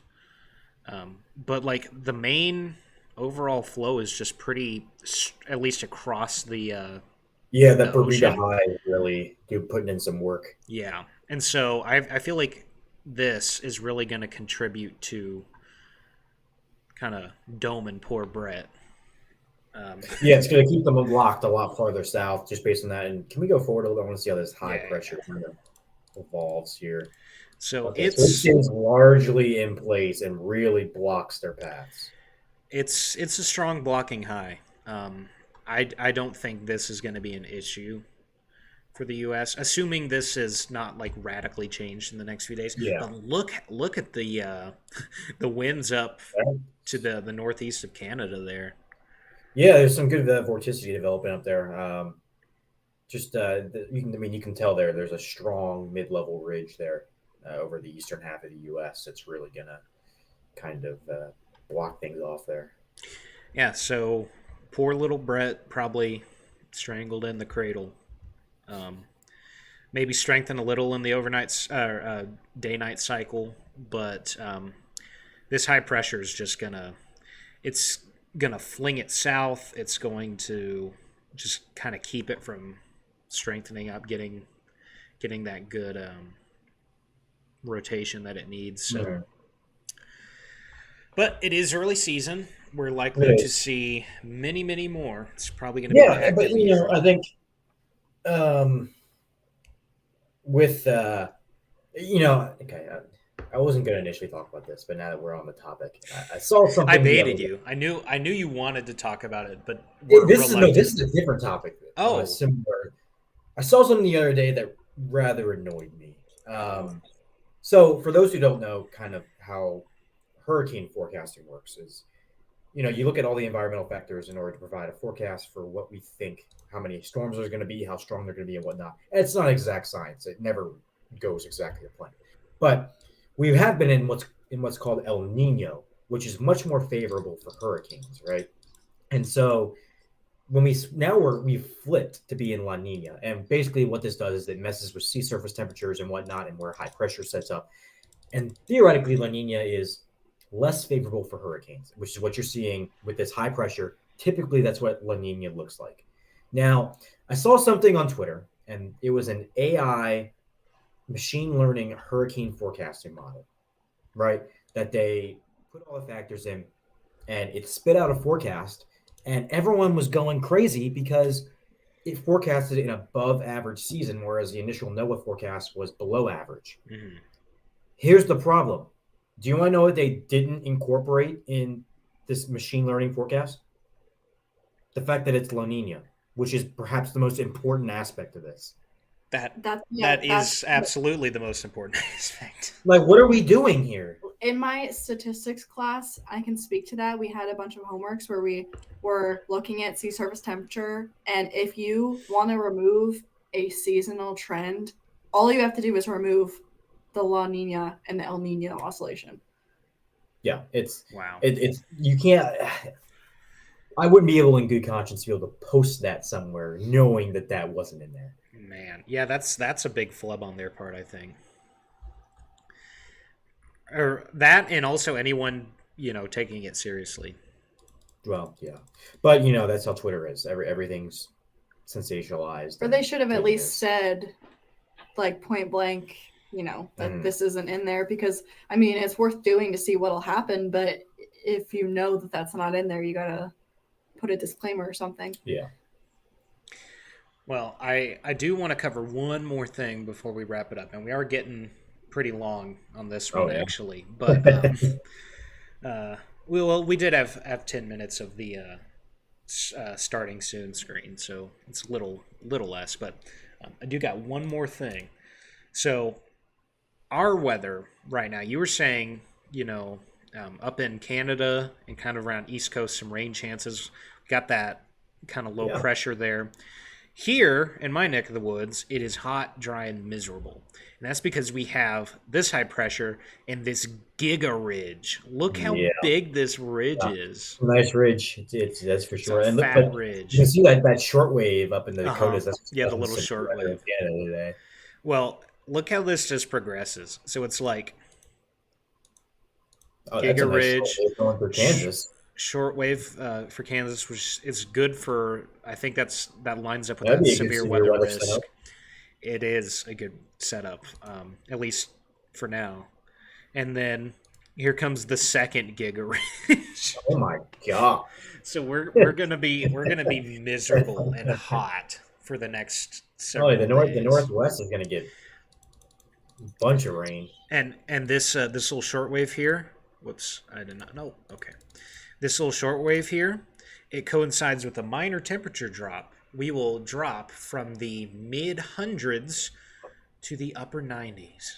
but like the main overall flow is just pretty, at least across the the Bermuda High really putting in some work. Yeah, and so I feel like this is really going to contribute to kind of doming poor Bret. It's going to keep them locked a lot farther south just based on that. And can we go forward a little bit? I want to see how this high pressure kind of evolves here. So so it stays largely in place and really blocks their paths. It's a strong blocking high. I don't think this is going to be an issue for the U.S., assuming this is not like radically changed in the next few days. Yeah. But look at the winds up to the northeast of Canada there. Yeah, there's some good vorticity developing up there. You can tell there's a strong mid-level ridge there over the eastern half of the U.S. that's really gonna kind of block things off there. Yeah, so poor little Bret probably strangled in the cradle. Maybe strengthen a little in the overnight day-night cycle, but this high pressure is just gonna fling it south. It's going to just kind of keep it from strengthening up, getting that good rotation that it needs. So, but it is early season. We're likely to see many, many more. It's probably going to be but I think with I wasn't going to initially talk about this, but now that we're on the topic, I saw something. I baited you. I knew you wanted to talk about it, but this is a different topic. Similar. I saw something the other day that rather annoyed me. So for those who don't know, kind of how hurricane forecasting works is you look at all the environmental factors in order to provide a forecast for what we think, how many storms there's going to be, how strong they're going to be, and whatnot. And it's not exact science; it never goes exactly to plan. But we have been in what's called El Nino, which is much more favorable for hurricanes, right? And so when we've flipped to be in La Nina, and basically what this does is it messes with sea surface temperatures and whatnot, and where high pressure sets up. And theoretically, La Nina is less favorable for hurricanes, which is what you're seeing with this high pressure. Typically, that's what La Nina looks like. Now, I saw something on Twitter, and it was an AI machine learning hurricane forecasting model, right? That they put all the factors in, and it spit out a forecast, and everyone was going crazy because it forecasted an above average season, whereas the initial NOAA forecast was below average. Mm-hmm. Here's the problem. Do you want to know what they didn't incorporate in this machine learning forecast? The fact that it's La Nina, which is perhaps the most important aspect of this. That is absolutely the most important aspect. Like, what are we doing here? In my statistics class, I can speak to that. We had a bunch of homeworks where we were looking at sea surface temperature, and if you want to remove a seasonal trend, all you have to do is remove the La Nina and the El Nino oscillation. Yeah, it's wow. It's you can't. I wouldn't be able, in good conscience, to be able to post that somewhere, knowing that wasn't in there. Man, yeah, that's a big flub on their part, I think. Or that, and also anyone taking it seriously. Well, yeah, but that's how Twitter is. Everything's sensationalized. Or they should have at least said, like, point blank, that this isn't in there, because I mean it's worth doing to see what'll happen. But if you know that that's not in there, you gotta put a disclaimer or something. Yeah. Well, I do want to cover one more thing before we wrap it up, and we are getting pretty long on this one, actually. But we did have 10 minutes of the starting soon screen, so it's a little less. But I do got one more thing. So our weather right now, you were saying, up in Canada and kind of around East Coast, some rain chances. Got that kind of low pressure there. Here, in my neck of the woods, it is hot, dry, and miserable. And that's because we have this high pressure and this giga ridge. Look how big this ridge is. Nice ridge. It's that's for sure. It's a fat ridge. You can see that short wave up in the Dakotas. The little short wave. Well, look how this just progresses. So it's like giga ridge. Going for Kansas. Shortwave for Kansas, which is good for. I think that lines up with that severe weather risk. Setup. It is a good setup, at least for now. And then here comes the second giga ridge. Oh my god! So we're gonna be miserable and hot for the next several days. The Northwest is gonna get a bunch of rain. And this little shortwave here. Whoops! I did not know. Okay. This little shortwave here, it coincides with a minor temperature drop. We will drop from the mid-hundreds to the upper 90s.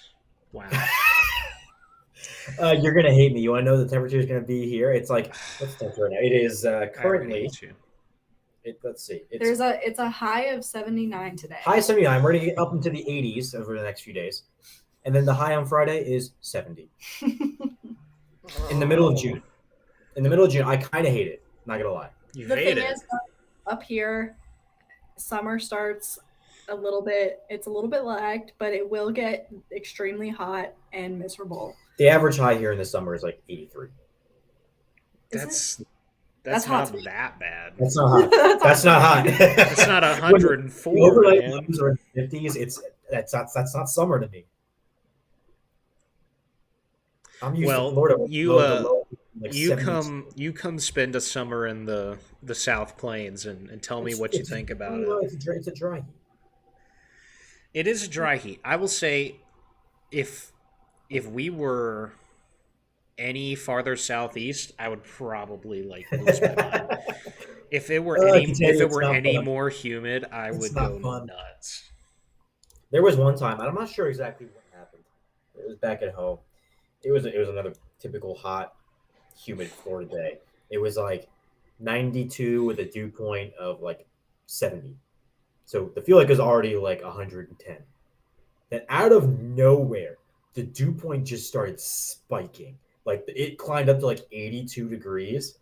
Wow. You're going to hate me. You want to know the temperature is going to be here? It's like, what's the temperature now? It is currently, let's see. It's a high of 79 today. High 79. We're going to get up into the 80s over the next few days. And then the high on Friday is 70. In the middle of June. I kind of hate it. Not gonna lie. You the hate thing it. Is, up here, summer starts a little bit. It's a little bit lagged, but it will get extremely hot and miserable. The average high here in the summer is like 83. That's not that bad. That's not hot. That's not hot. It's not 104. The overnight lows are in the 50s. That's not summer to me. I'm used to Florida. You come spend a summer in the South Plains and tell me what you think about it. It's a dry heat. It is a dry heat. I will say, if we were any farther southeast, I would probably lose my mind. If it were any more humid, I would go nuts. There was one time, and I'm not sure exactly what happened. It was back at home. It was another typical hot, humid Florida day. It was like 92 with a dew point of like 70. So the feel like is already like 110. Then out of nowhere, the dew point just started spiking. Like it climbed up to like 82 degrees.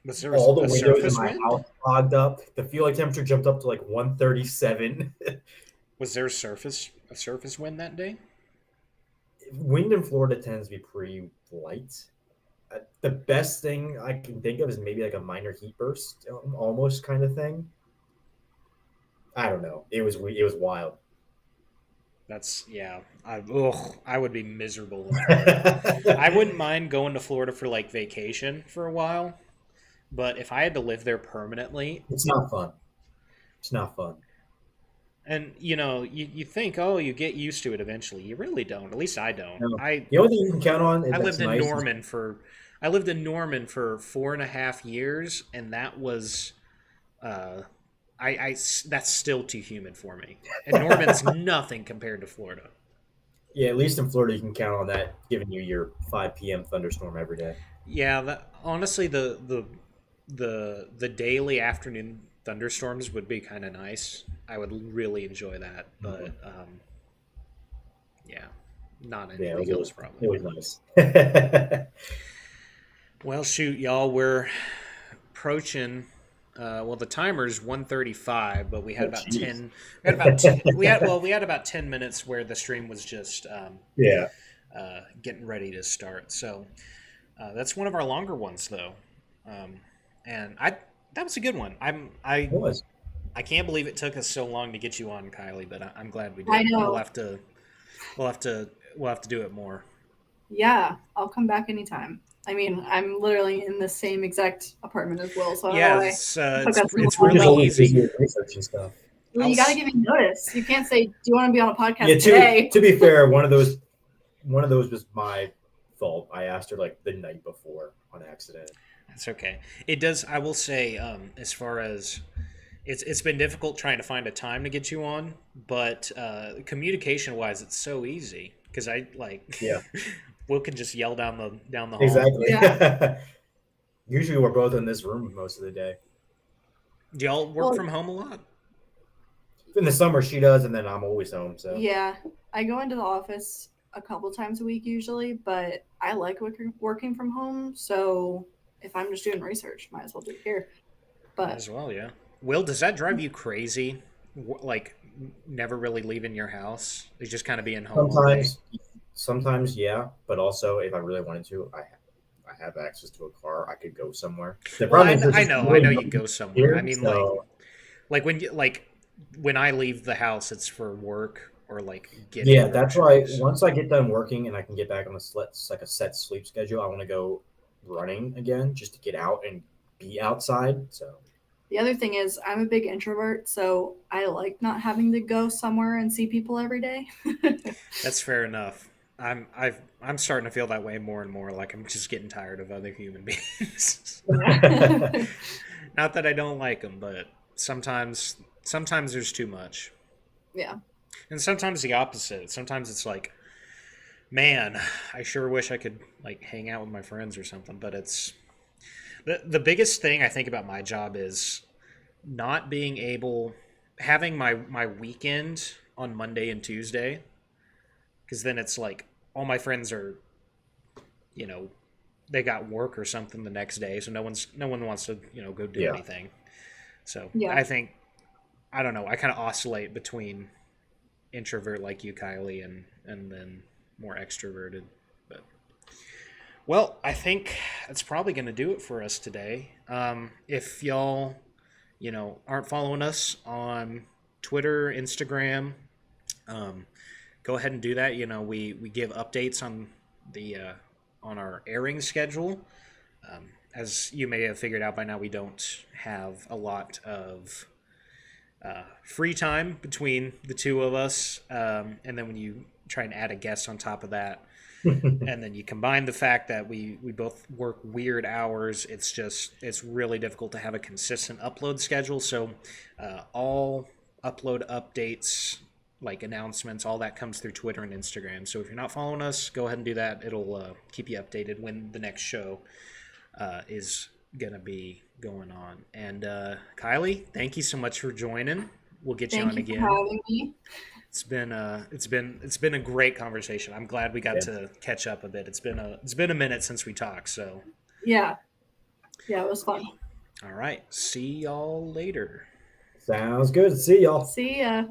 Was there All the a windows in surface my wind? house fogged up. The feel like temperature jumped up to like 137. Was there a surface wind that day? Wind in Florida tends to be pretty light. The best thing I can think of is maybe like a minor heat burst, almost kind of thing. I don't know. It was wild. That's yeah. I would be miserable in Florida. I wouldn't mind going to Florida for like vacation for a while, but if I had to live there permanently, It's not fun. It's not fun. and you think, oh, you get used to it eventually. You really don't. At least I don't. No. I The only thing you can count on I that's lived in nice is Norman for I lived in Norman for 4.5 years, and that was that's still too humid for me. And Norman's nothing compared to Florida. yeah, at least in Florida you can count on that giving you your 5 p.m. thunderstorm every day. Yeah, honestly, the daily afternoon thunderstorms would be kind of nice. I would really enjoy that, but yeah, not Yeah, anything else it probably. was nice. Well, shoot, y'all, we're approaching. Well, the timer's 1:35, but we had Oh, about jeez. 10. We had about 10, we had about 10 minutes where the stream was just Yeah, getting ready to start. So that's one of our longer ones, though, and that was a good one. it was. I can't believe it took us so long to get you on, Kylie, but I'm glad we I did. know. We'll have to do it more. Yeah, I'll come back anytime. I mean, I'm literally in the same exact apartment as Will, so I don't know Yeah, why. it's Took us it's so long. Just really always busy easy. with research and stuff. Well, you got to give me notice. You can't say, "Do you want to be on a podcast Yeah, today?" to be fair, one of those was my fault. I asked her like the night before on accident. It's okay. It does. I will say, as far as it's been difficult trying to find a time to get you on, but communication wise, it's so easy because I like Yeah, Will can just yell down the hall. exactly. Yeah. Usually we're both in this room most of the day. Do y'all work Well, from home a lot? In the summer she does, and then I'm always home. So yeah, I go into the office a couple times a week usually, but I like working from home. So if I'm just doing research, might as well do it here. But As well, yeah. Will, does that drive you crazy? Like, never really leaving your house? You just kind of being home all day? sometimes yeah, but also if I really wanted to, I have access to a car. I could go somewhere. The Well, problem is there's I just know, really you nothing go somewhere. I here, mean, so like when I leave the house, it's for work or like getting yeah, that's why groceries. once I get done working and I can get back on like a set sleep schedule, I want to go running again just to get out and be outside. So the other thing is, I'm a big introvert, so I like not having to go somewhere and see people every day. That's fair enough. I'm starting to feel that way more and more. Like I'm just getting tired of other human beings. Yeah. Not that I don't like them, but sometimes there's too much, Yeah. and sometimes the opposite. Sometimes it's like, man, I sure wish I could like hang out with my friends or something. But it's the biggest thing I think about my job is not being able having my weekend on Monday and Tuesday, because then it's like all my friends are, you know, they got work or something the next day, so no one wants to go do yeah, anything. So Yeah. I think I don't know. I kind of oscillate between introvert like you, Kylie, and then more extroverted. But well, I think that's probably going to do it for us today. If y'all, aren't following us on Twitter, Instagram, um, go ahead and do that. We give updates on the on our airing schedule. As you may have figured out by now, we don't have a lot of free time between the two of us. And then when you try and add a guest on top of that, and then you combine the fact that we both work weird hours, it's really difficult to have a consistent upload schedule. So all upload updates, like announcements, all that comes through Twitter and Instagram. So if you're not following us, go ahead and do that. It'll keep you updated when the next show is gonna be going on. And Kylie, thank you so much for joining. We'll get you Thank on you for again. having me. It's been a great conversation. I'm glad we got Yeah. to catch up a bit. It's been a minute since we talked. So, Yeah. Yeah, it was fun. all right, see y'all later. Sounds good. See y'all. See ya.